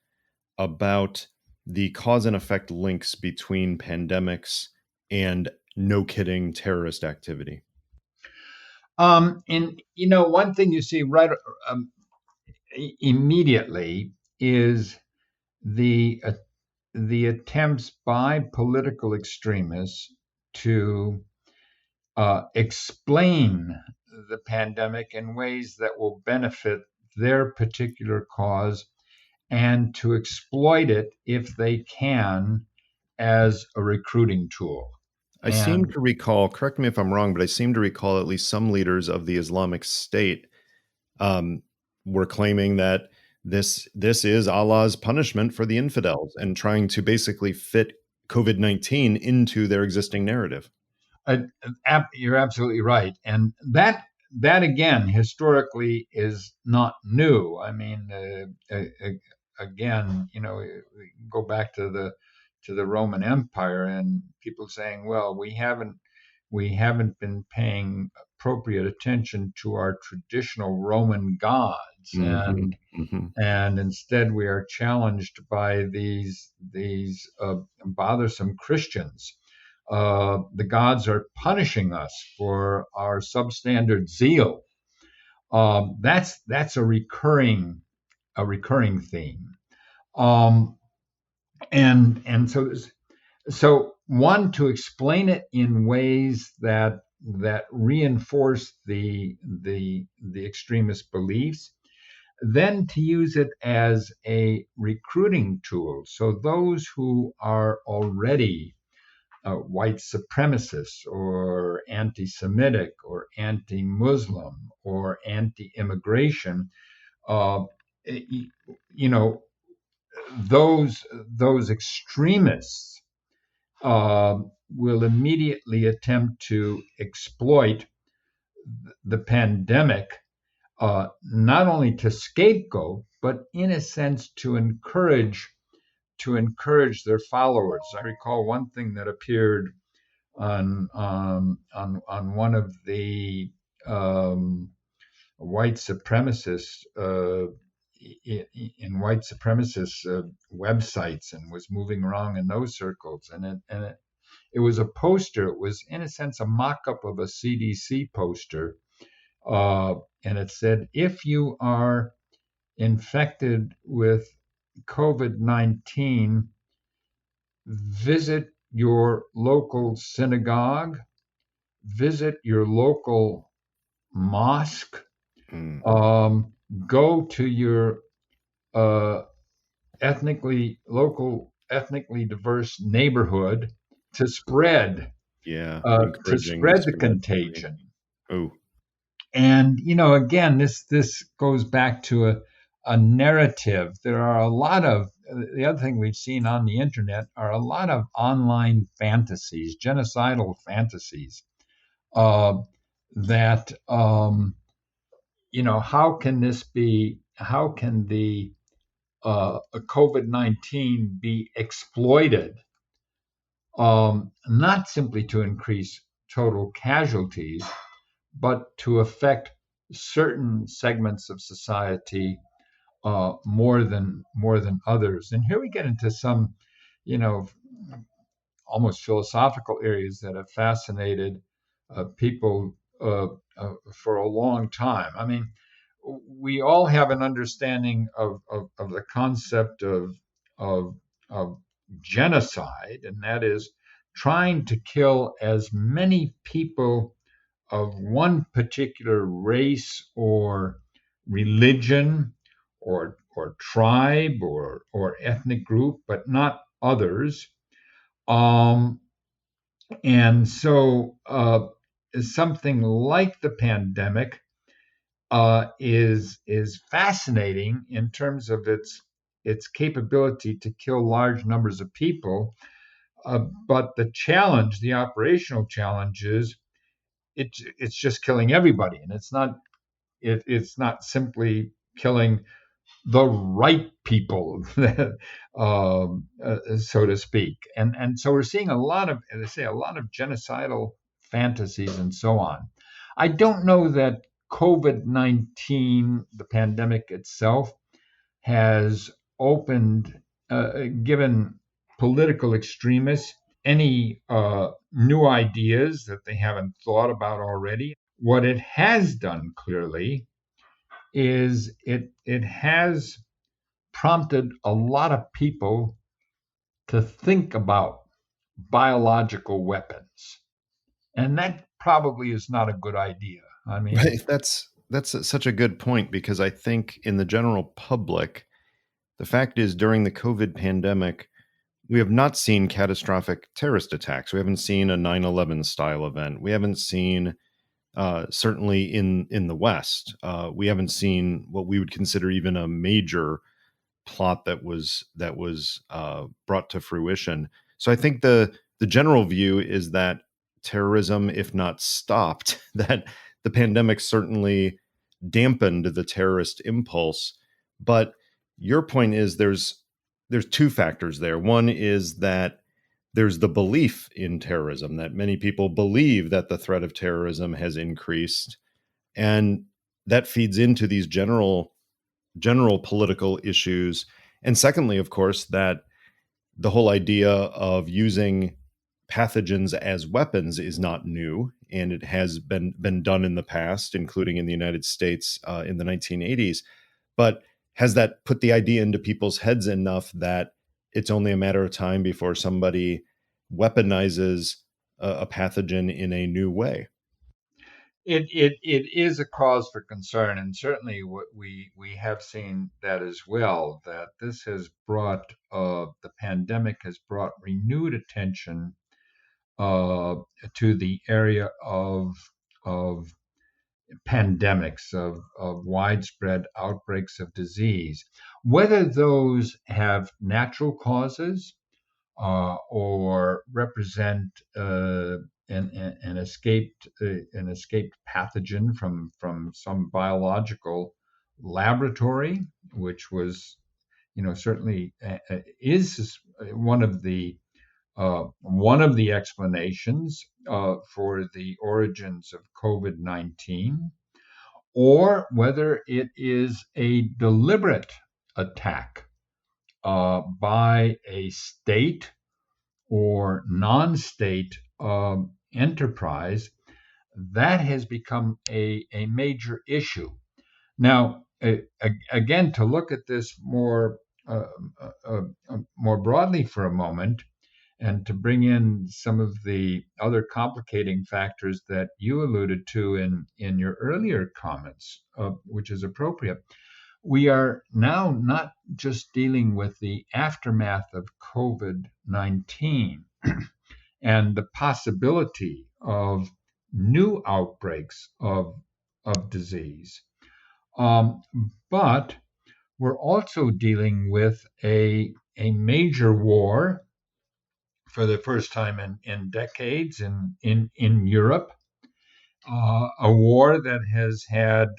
about the cause and effect links between pandemics and, no kidding, terrorist activity? And one thing you see right um, immediately is the the attempts by political extremists to explain the pandemic in ways that will benefit their particular cause, and to exploit it if they can as a recruiting tool. I seem And to recall, correct me if I'm wrong, but I seem to recall at least some leaders of the Islamic State um, were claiming that this is Allah's punishment for the infidels, and trying to basically fit COVID-19 into their existing narrative. you're absolutely right, and that again historically is not new. I mean, again, we go back to the Roman Empire, and people saying, well, we haven't been paying appropriate attention to our traditional Roman gods, Mhm, mhm. and instead we are challenged by these bothersome Christians. The gods are punishing us for our substandard zeal. That's a recurring theme. Um, and so one, to explain it in ways that reinforce the extremist beliefs, then to use it as a recruiting tool. So those who are already white supremacists or anti Semitic or anti Muslim or anti immigration, uh, you know, those extremists uh, will immediately attempt to exploit the pandemic, not only to scapegoat, but in a sense to encourage their followers. I recall one thing that appeared on one of the white supremacist in white supremacist websites and was moving around in those circles. It was a poster. It was, in a sense, a mock-up of a CDC poster, uh, and it said, "If you are infected with COVID-19, visit your local synagogue, visit your local mosque, Mm, um, go to your uh, ethnically diverse neighborhood to spread yeah, to encouraging the spread the spread of the contagion." oh, And again, this goes back to a narrative. There are a lot of the other thing we've seen on the internet are a lot of online fantasies, genocidal fantasies, uh, that how can this be? How can the COVID-19 be exploited, not simply to increase total casualties, but to affect certain segments of society more than others? And here we get into some, you know, almost philosophical areas that have fascinated people for a long time. I mean, we all have an understanding of the concept of, of genocide, and that is trying to kill as many people of one particular race or religion or tribe or ethnic group, but not others. Um, and so something like the pandemic is fascinating in terms of its capability to kill large numbers of people. But the operational challenge is it's just killing everybody, and it's not simply killing the right people, so to speak. And so we're seeing a lot of, as I say, a lot of genocidal fantasies and so on. I don't know that COVID-19, the pandemic itself, has opened, given political extremists any new ideas that they haven't thought about already. What it has done clearly is it has prompted a lot of people to think about biological weapons. And that probably is not a good idea. I mean, right, such a good point because I think in the general public, the fact is during the COVID pandemic, we have not seen catastrophic terrorist attacks. We haven't seen a 9/11 style event. We haven't seen certainly in the West, we haven't seen what we would consider even a major plot that was brought to fruition. So I think the general view is that terrorism, if not stopped, that the pandemic certainly dampened the terrorist impulse. But your point is there's two factors there. One is that there's the belief in terrorism that many people believe that the threat of terrorism has increased, and that feeds into these general political issues. And secondly, of course, that the whole idea of using pathogens as weapons is not new, and it has been done in the past, including in the United States in the 1980s. But has that put the idea into people's heads enough that it's only a matter of time before somebody weaponizes a pathogen in a new way? it is a cause for concern, and certainly what we have seen that as well. That this has brought the pandemic has brought renewed attention uh, to the area of pandemics, of widespread outbreaks of disease, whether those have natural causes or represent an escaped pathogen from some biological laboratory, which was certainly is one of the explanations for the origins of COVID-19, or whether it is a deliberate attack by a state or non-state enterprise, that has become a major issue. Now, again, to look at this uh, more broadly for a moment, and to bring in some of the other complicating factors that you alluded to in your earlier comments, which is appropriate. We are now not just dealing with the aftermath of COVID 19 and the possibility of new outbreaks of disease, um, but we're also dealing with a major war for the first time in decades in Europe, a war that has had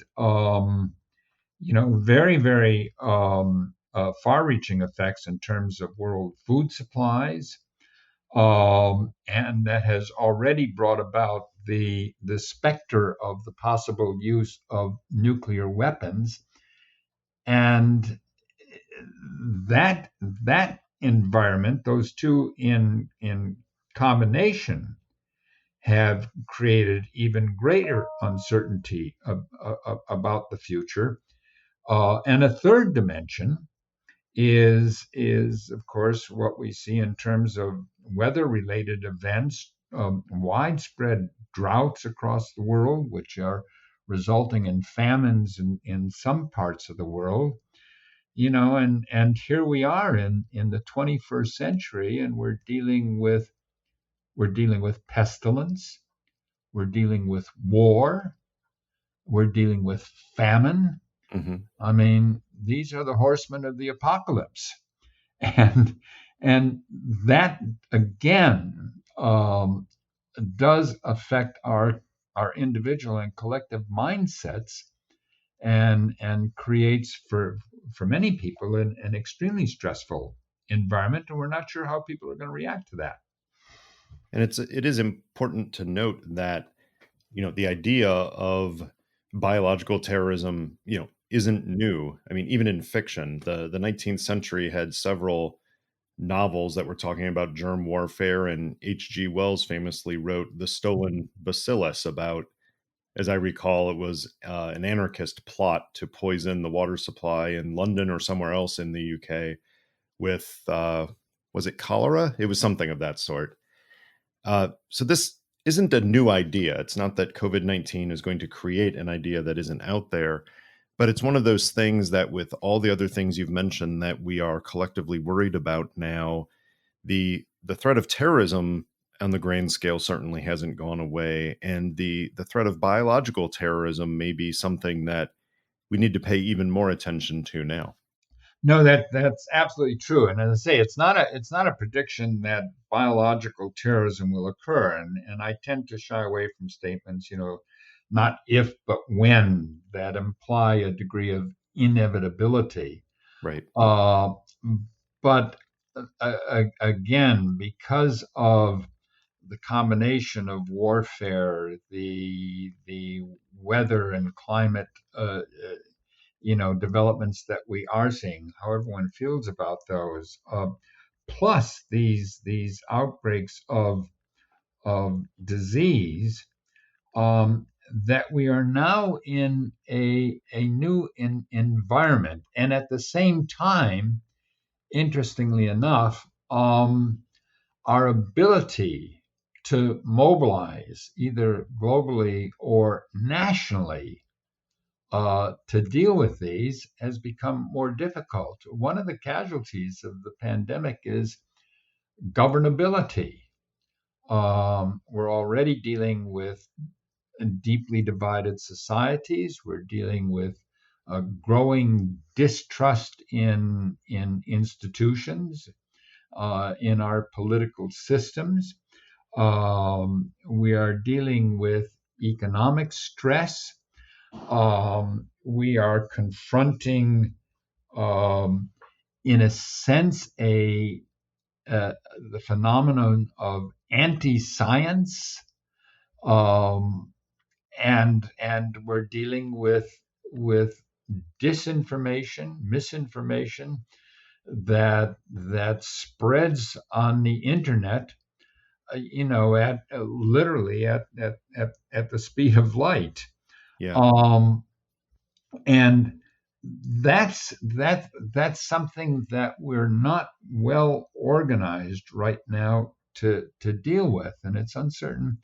very, very far-reaching effects in terms of world food supplies, and that has already brought about the specter of the possible use of nuclear weapons, and that environment, those two in combination, have created even greater uncertainty about the future. And a third dimension is of course what we see in terms of weather-related events, widespread droughts across the world, which are resulting in famines in some parts of the world. And here we are in the 21st century, and we're dealing with pestilence, we're dealing with war, we're dealing with famine. Hmm. I mean, these are the horsemen of the apocalypse, and and that again does affect our individual and collective mindsets, and creates for many people an extremely stressful environment, and we're not sure how people are going to react to that. And it is important to note that the idea of biological terrorism isn't new. I mean, even in fiction, the 19th century had several novels that were talking about germ warfare, and H.G. Wells famously wrote The Stolen Bacillus about, as I recall, it was an anarchist plot to poison the water supply in London or somewhere else in the UK with, was it cholera? It was something of that sort. So this isn't a new idea. It's not that COVID-19 is going to create an idea that isn't out there, but it's one of those things that, with all the other things you've mentioned that we are collectively worried about now, the threat of terrorism on the grand scale certainly hasn't gone away, and the threat of biological terrorism may be something that we need to pay even more attention to now. No, that's absolutely true. And as I say, it's not a prediction that biological terrorism will occur. And I tend to shy away from statements, not if but when, that imply a degree of inevitability. Right. Uh, but again, because of the combination of warfare, the weather and climate developments that we are seeing, however one feels about those, plus these outbreaks of disease, that we are now in a new environment, and at the same time, interestingly enough, our ability to mobilize either globally or nationally to deal with these has become more difficult. One of the casualties of the pandemic is governability. We're already dealing with deeply divided societies. We're dealing with a growing distrust in institutions, in our political systems. We are dealing with economic stress. We are confronting, um, in a sense, the phenomenon of anti-science, um, and we're dealing with disinformation, misinformation that spreads on the internet, at literally at the speed of light. Yeah, Um, and that's something that we're not well organized right now to deal with, and it's uncertain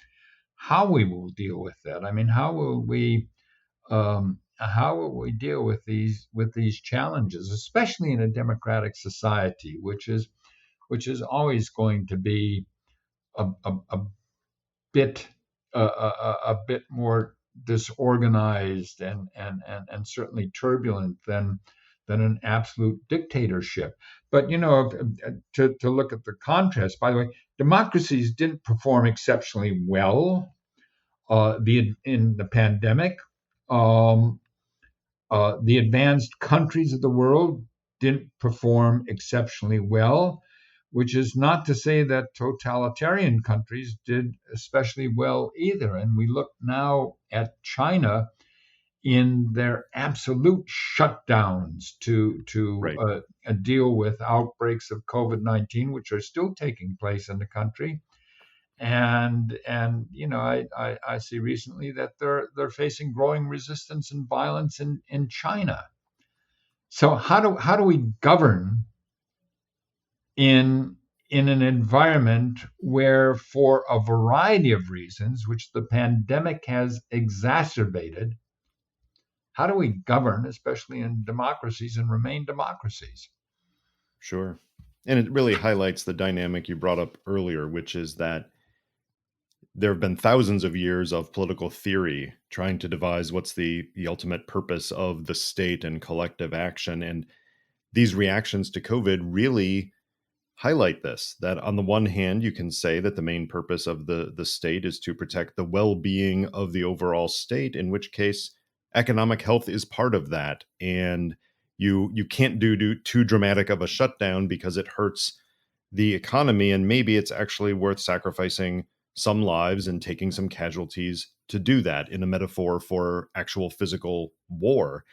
how we will deal with that. I mean, how will we deal with these challenges, especially in a democratic society, which is always going to be a bit a bit more disorganized and certainly turbulent than an absolute dictatorship. But to look at the contrast, by the way, democracies didn't perform exceptionally well in the pandemic. Um, the advanced countries of the world didn't perform exceptionally well, which is not to say that totalitarian countries did especially well either. And we look now at China in their absolute shutdowns to right. deal with outbreaks of COVID-19, which are still taking place in the country. And I see recently that they're facing growing resistance and violence in China. So how do we govern in in an environment where, for a variety of reasons, which the pandemic has exacerbated, how do we govern, especially in democracies, and remain democracies? Sure. And it really highlights the dynamic you brought up earlier, which is that there have been thousands of years of political theory trying to devise what's the ultimate purpose of the state and collective action. And these reactions to COVID really highlight this, that on the one hand, you can say that the main purpose of the state is to protect the well-being of the overall state, in which case economic health is part of that. And you can't do too dramatic of a shutdown because it hurts the economy, and maybe it's actually worth sacrificing some lives and taking some casualties to do that, in a metaphor for actual physical war.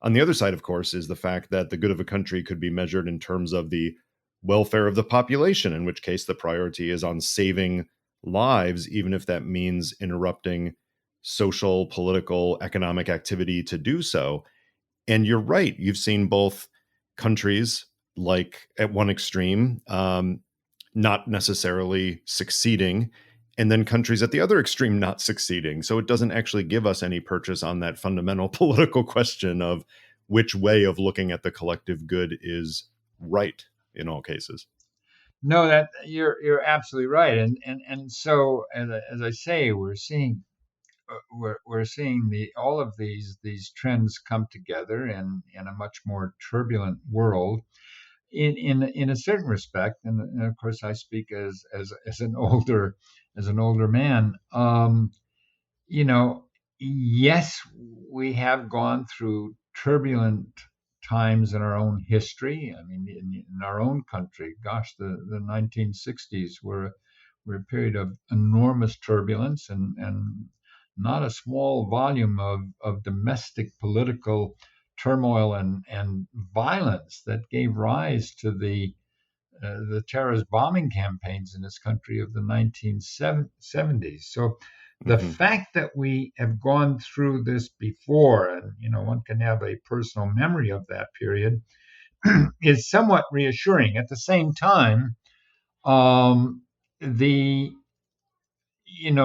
On the other side, of course, is the fact that the good of a country could be measured in terms of the welfare of the population, in which case the priority is on saving lives, even if that means interrupting social, political, economic activity to do so. And you're right. You've seen both countries, like at one extreme, not necessarily succeeding, and then countries at the other extreme not succeeding. So it doesn't actually give us any purchase on that fundamental political question of which way of looking at the collective good is right in all cases. No, that you're absolutely right, and so as I say, we're seeing the all of these trends come together in a much more turbulent world. In a certain respect, and of course I speak as an older man. You know, yes, we have gone through turbulent times in our own history. I mean, in our own country, gosh, the 1960s were a period of enormous turbulence and not a small volume of domestic political turmoil and violence that gave rise to the terrorist bombing campaigns in this country of the 1970s. So the Hmm. fact that we have gone through this before, and one can have a personal memory of that period, is somewhat reassuring. At the same time, the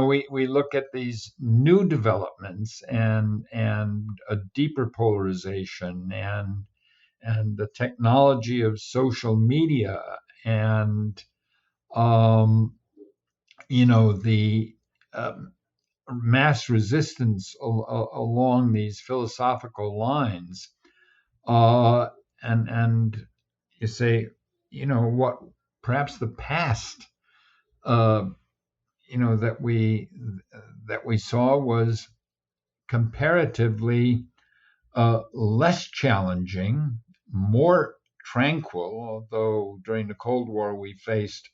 we look at these new developments and a deeper polarization and the technology of social media and um, the um, mass resistance along these philosophical lines, uh, and you say, what perhaps the past, uh, that we saw was comparatively less challenging, more tranquil, although during the Cold War we faced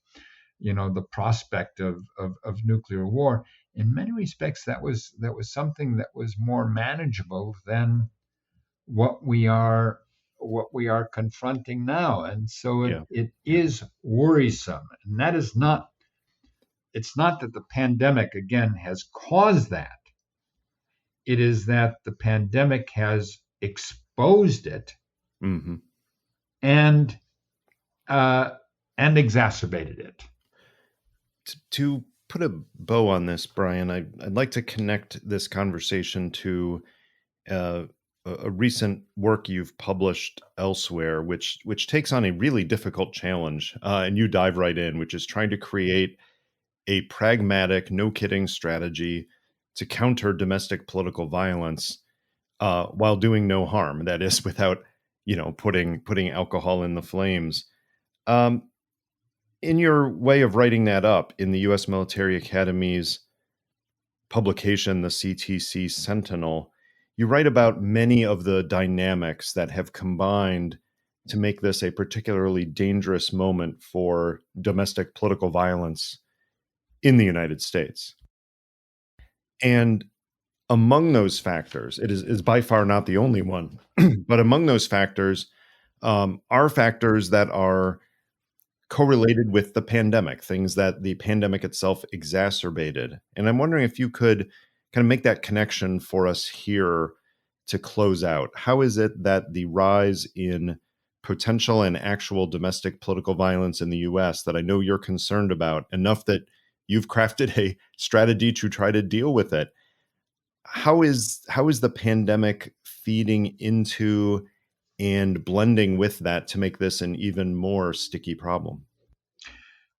the prospect of nuclear war. in many respects, that was something that was more manageable than what we are confronting now. And so Yeah. it is worrisome. And that is not, it's not that the pandemic again has caused that. It is that the pandemic has exposed it Hmm. and uh, exacerbated it. To put a bow on this, Brian, I'd like to connect this conversation to uh, a recent work you've published elsewhere, which takes on a really difficult challenge, and you dive right in, which is trying to create a pragmatic, no kidding strategy to counter domestic political violence while doing no harm. That is, without putting alcohol in the flames. Um, in your way of writing that up in the U.S. Military Academy's publication, the CTC Sentinel, you write about many of the dynamics that have combined to make this a particularly dangerous moment for domestic political violence in the United States. And among those factors, it is by far not the only one, but among those factors are factors that are correlated with the pandemic, things that the pandemic itself exacerbated. And I'm wondering if you could kind of make that connection for us here to close out. How is it that the rise in potential and actual domestic political violence in the US that I know you're concerned about enough that you've crafted a strategy to try to deal with it? How is the pandemic feeding into and blending with that to make this an even more sticky problem?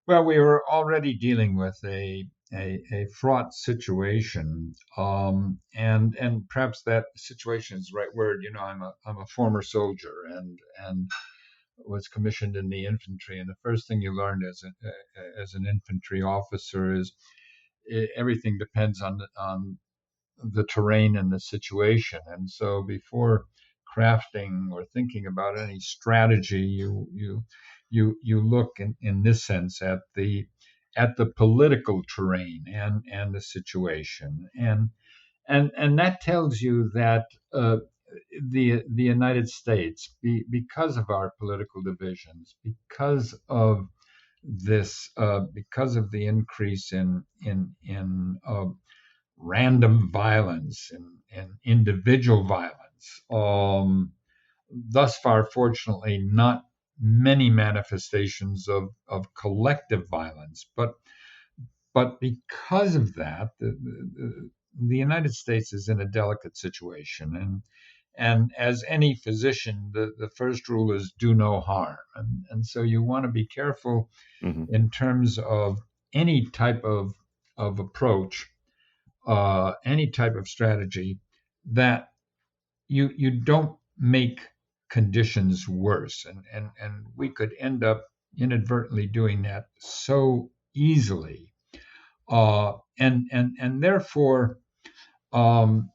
Well, we were already dealing with a fraught situation, and perhaps that situation is the right word. You know, I'm a former soldier and was commissioned in the infantry, and the first thing you learn as an infantry officer is everything depends on the terrain and the situation. And so before crafting or thinking about any strategy, you look in this sense at the political terrain and the situation. And that tells you that the United States, because of our political divisions, because of the increase in random violence and individual violence. Thus far, fortunately, not many manifestations of collective violence, but because of that, the United States is in a delicate situation, and as any physician, the first rule is do no harm, and so you want to be careful Mhm. in terms of any type of approach, any type of strategy, that you don't make conditions worse, and we could end up inadvertently doing that so easily, and therefore, um,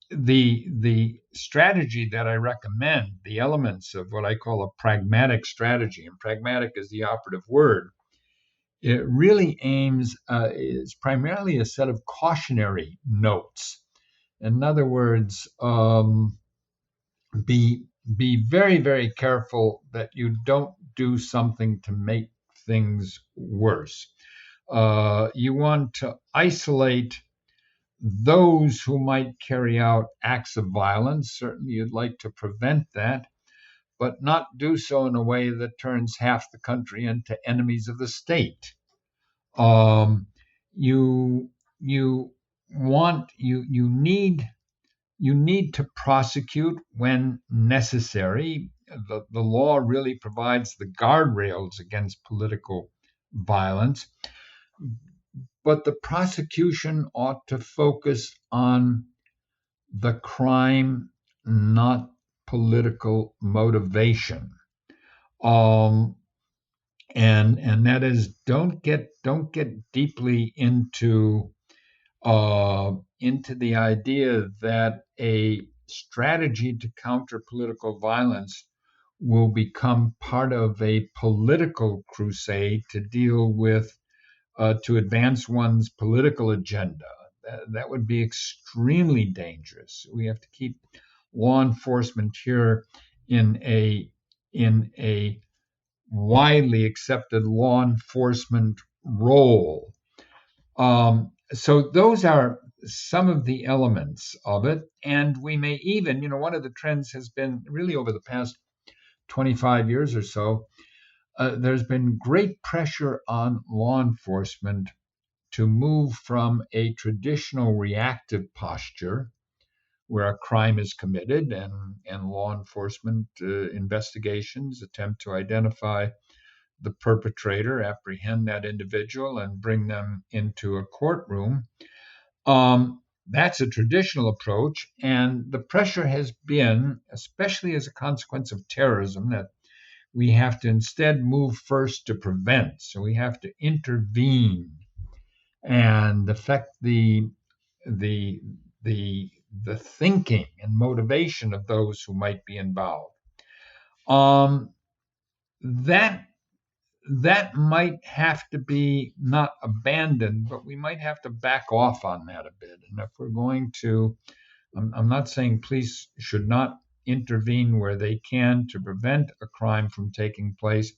the strategy that I recommend, the elements of what I call a pragmatic strategy, and pragmatic is the operative word. It really aims, is primarily a set of cautionary notes. In other words, be very, very careful that you don't do something to make things worse. You want to isolate those who might carry out acts of violence. Certainly, you'd like to prevent that, but not do so in a way that turns half the country into enemies of the state. Um, you you you need to prosecute when necessary. The law really provides the guardrails against political violence, but the prosecution ought to focus on the crime, not political motivation. Um, and that is, don't get deeply into the idea that a strategy to counter political violence will become part of a political crusade to deal with to advance one's political agenda. That would be extremely dangerous. We have to keep law enforcement here in a widely accepted law enforcement role. So those are some of the elements of it. And we may even, one of the trends has been really over the past 25 years or so, there's been great pressure on law enforcement to move from a traditional reactive posture where a crime is committed and law enforcement investigations attempt to identify the perpetrator, apprehend that individual, and bring them into a courtroom. That's a traditional approach. And the pressure has been, especially as a consequence of terrorism, that we have to instead move first to prevent. So we have to intervene and affect the the thinking and motivation of those who might be involved. Um, that that might have to be not abandoned, but we might have to back off on that a bit. And if we're going to, I'm not saying police should not intervene where they can to prevent a crime from taking place,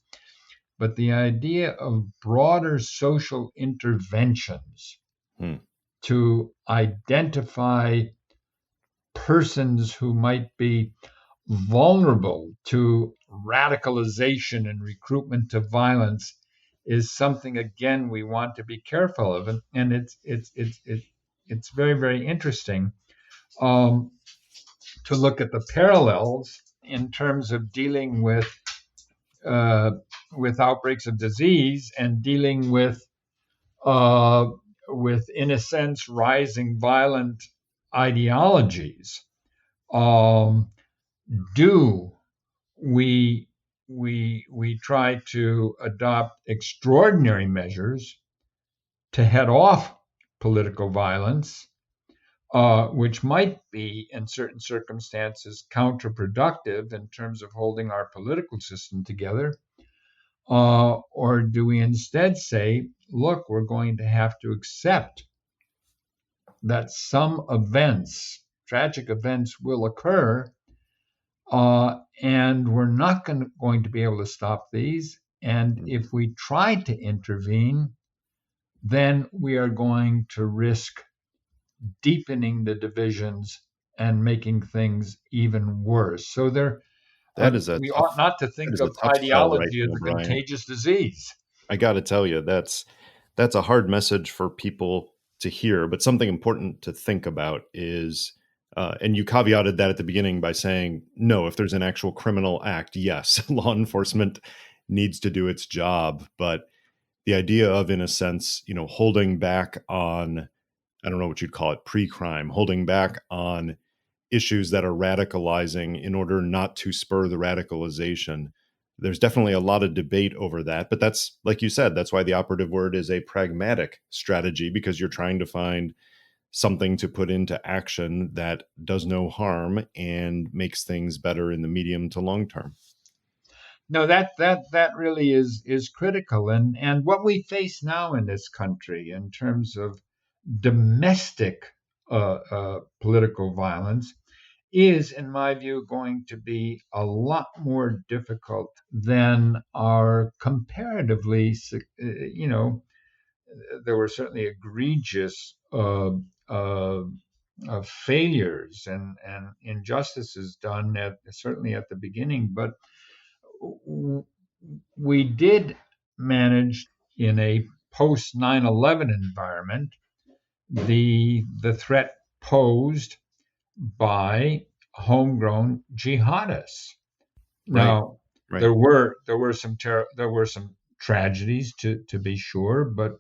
but the idea of broader social interventions Hmm. to identify persons who might be vulnerable to radicalization and recruitment to violence is something again we want to be careful of, and it's very, very interesting um, to look at the parallels in terms of dealing uh, with outbreaks of disease and dealing uh, with, in a sense, rising violent ideologies. Um, do we try to adopt extraordinary measures to head off political violence, which might be, in certain circumstances, counterproductive in terms of holding our political system together? Or do we instead say, look, we're going to have to accept that some events, tragic events, will occur, and we're not going to be able to stop these. And if we try to intervene, then we are going to risk deepening the divisions and making things even worse. So That is a we tough ought not to that think is a of tough sell right ideology as now, a Brian. contagious disease. I got to tell you, that's a hard message for people to hear. But something important to think about is, and you caveated that at the beginning by saying, no, if there's an actual criminal act, yes, law enforcement needs to do its job. But the idea of, in a sense, holding back on, I don't know what you'd call it, pre-crime, holding back on issues that are radicalizing in order not to spur the radicalization. There's definitely a lot of debate over that, but that's, like you said, that's why the operative word is a pragmatic strategy, because you're trying to find something to put into action that does no harm and makes things better in the medium to long term. No, that really is critical, and what we face now in this country in terms of domestic political violence is, in my view, going to be a lot more difficult than our comparatively, there were certainly egregious failures and injustices done certainly at the beginning, but we did manage in a post 9/11 environment the threat posed by homegrown jihadists. Right. Now, Right. there were some tragedies to be sure, but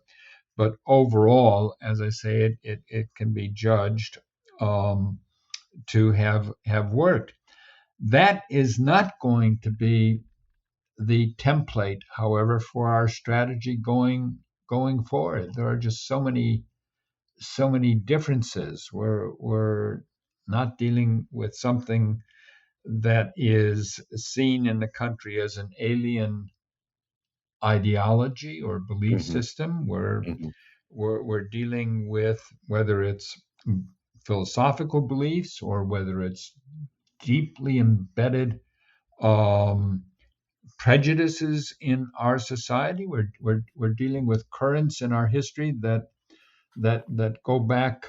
overall, as I say, it can be judged to have worked. That is not going to be the template, however, for our strategy going forward. There are just so many differences. We're not dealing with something that is seen in the country as an alien ideology or belief Hmm. system. We're Hmm. we're dealing with whether it's philosophical beliefs or whether it's deeply embedded um, prejudices in our society. We're dealing with currents in our history that go back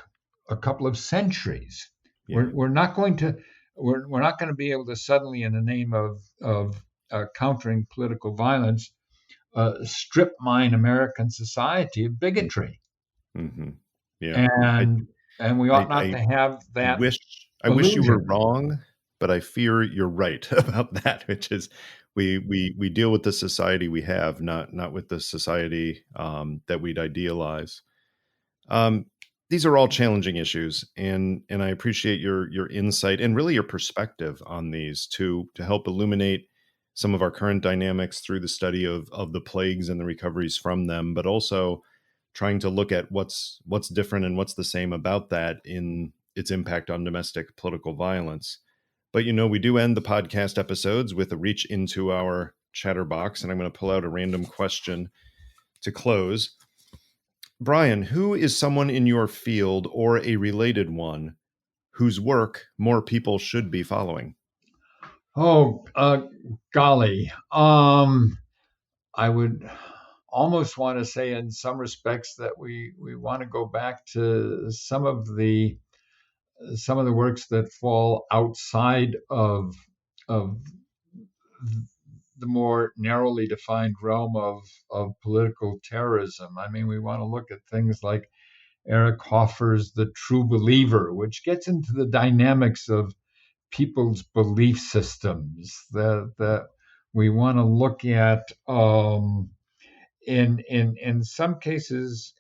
a couple of centuries. Yeah. We're not going to we're not going to be able to suddenly, in the name of countering political violence, strip mine American society of bigotry, Hmm. Yeah. and and we ought not I to have that wish I wish you were illusion. wrong, but I fear you're right about that, which is we deal with the society we have, not with the society that we'd idealize. Um, these are all challenging issues, and I appreciate your insight and really your perspective on these to help illuminate some of our current dynamics through the study of the plagues and the recoveries from them, but also trying to look at what's different and what's the same about that in its impact on domestic political violence. But we do end the podcast episodes with a reach into our chatterbox, and I'm going to pull out a random question to close. Brian, who is someone in your field or a related one whose work more people should be following? Oh, golly. I would almost want to say, in some respects, that we want to go back to some of the works that fall outside of the more narrowly defined realm of political terrorism. I mean, we want to look at things like Eric Hoffer's The True Believer, which gets into the dynamics of people's belief systems that we want to look at. In some cases,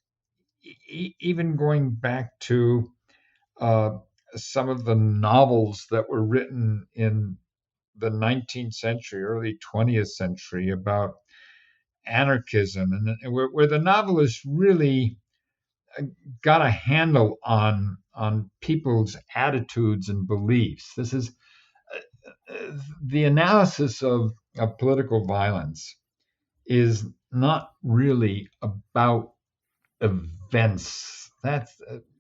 even going back to uh, some of the novels that were written in the 19th century, early 20th century, about anarchism, and where the novelists really got a handle on people's attitudes and beliefs. This is the analysis of political violence is not really about events. That's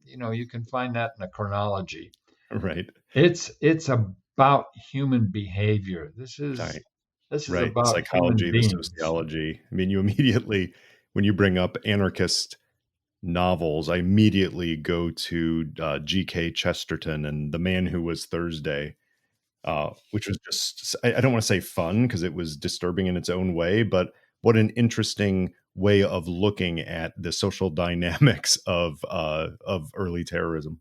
you can find that in a chronology. Right. It's about human behavior. Right. This is Right. The about human psychology, the beings. sociology. I mean, you immediately, when you bring up anarchist novels, I immediately go to G.K. Chesterton and The Man Who Was Thursday, which was just, I don't want to say fun because it was disturbing in its own way, but what an interesting way of looking at the social dynamics of early terrorism.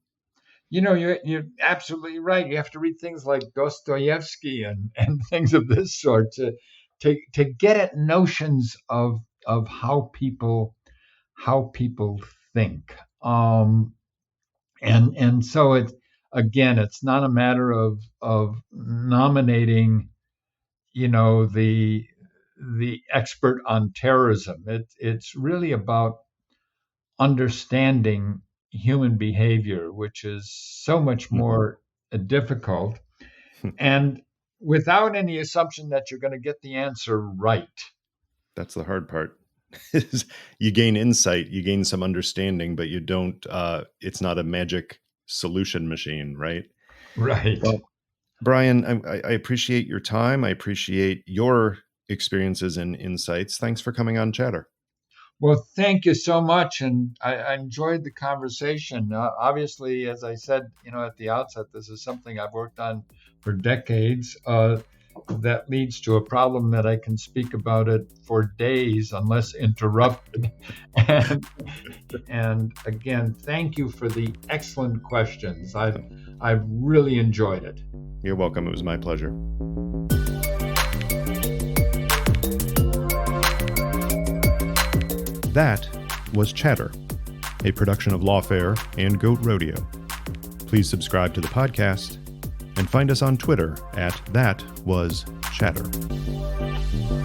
You're absolutely right. You have to read things like Dostoevsky and things of this sort to get at notions of how people think. And so it's not a matter of nominating, the expert on terrorism. It's really about understanding human behavior, which is so much Mhm. more difficult, and without any assumption that you're going to get the answer right. That's the hard part. Is you gain insight, you gain some understanding, but you don't. It's not a magic solution machine, right? Right. Well, Brian, I appreciate your time. I appreciate your experiences and insights. Thanks for coming on Chatter. Well, thank you so much, and I enjoyed the conversation. Obviously, as I said, at the outset, this is something I've worked on for decades. That leads to a problem that I can speak about it for days unless interrupted. And, and again, thank you for the excellent questions. I've really enjoyed it. You're welcome. It was my pleasure. That was Chatter, a production of Lawfare and Goat Rodeo. Please subscribe to the podcast and find us on Twitter at ThatWasChatter.